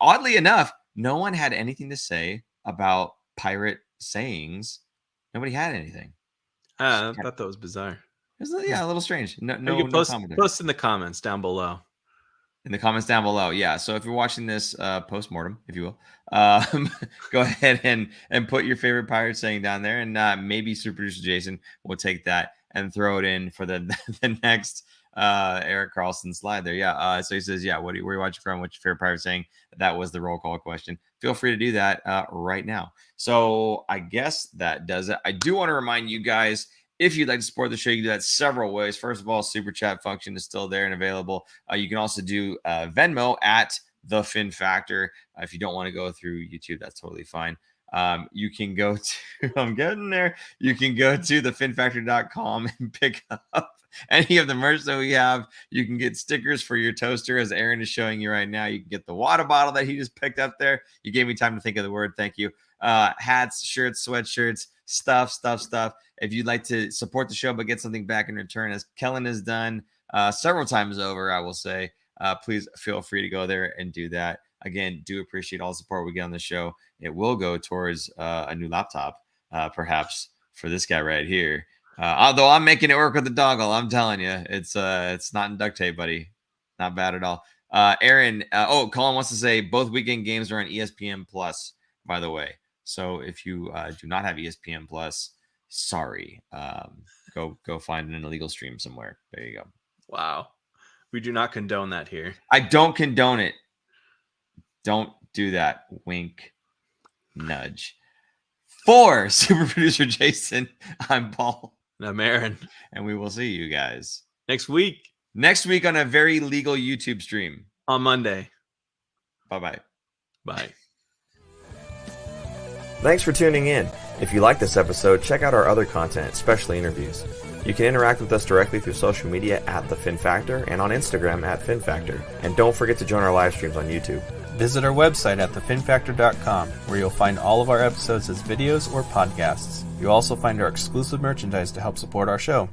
Oddly enough, no one had anything to say about pirate sayings. Nobody had anything. I thought that was bizarre. It was, a little strange. No post in the comments down below. In the comments down below. Yeah. So if you're watching this post-mortem, if you will, go ahead and put your favorite pirate saying down there, and maybe Super Producer Jason will take that and throw it in for the next Erik Karlsson slide there. Yeah. So he says, yeah, where are you watching from? What's your favorite pirate saying? That was the roll call question. Feel free to do that right now. So I guess that does it. I do want to remind you guys, if you'd like to support the show, you can do that several ways. First of all, super chat function is still there and available. You can also do Venmo at The Fin Factor. If you don't want to go through YouTube, that's totally fine. You can go to, I'm getting there. You can go to thefinfactor.com and pick up any of the merch that we have. You can get stickers for your toaster, as Aaron is showing you right now. You can get the water bottle that he just picked up there. You gave me time to think of the word. Thank you. Hats, shirts, sweatshirts, stuff. If you'd like to support the show but get something back in return, as Kellen has done several times over, I will say, please feel free to go there and do that. Again, do appreciate all the support we get on the show. It will go towards a new laptop, perhaps, for this guy right here. Although I'm making it work with the dongle, I'm telling you, it's not in duct tape, buddy. Not bad at all. Aaron, Colin wants to say both weekend games are on ESPN Plus, by the way. So if you do not have ESPN Plus, sorry. Go find an illegal stream somewhere. There you go. Wow. We do not condone that here. I don't condone it. Don't do that. Wink, nudge. For super producer Jason, I'm Paul. And I'm Aaron. And we will see you guys next week. Next week on a very legal YouTube stream. On Monday. Bye-bye. Bye. Thanks for tuning in. If you like this episode, check out our other content, especially interviews. You can interact with us directly through social media at The Fin Factor and on Instagram at Fin Factor. And don't forget to join our live streams on YouTube. Visit our website at thefinfactor.com, where you'll find all of our episodes as videos or podcasts. You'll also find our exclusive merchandise to help support our show.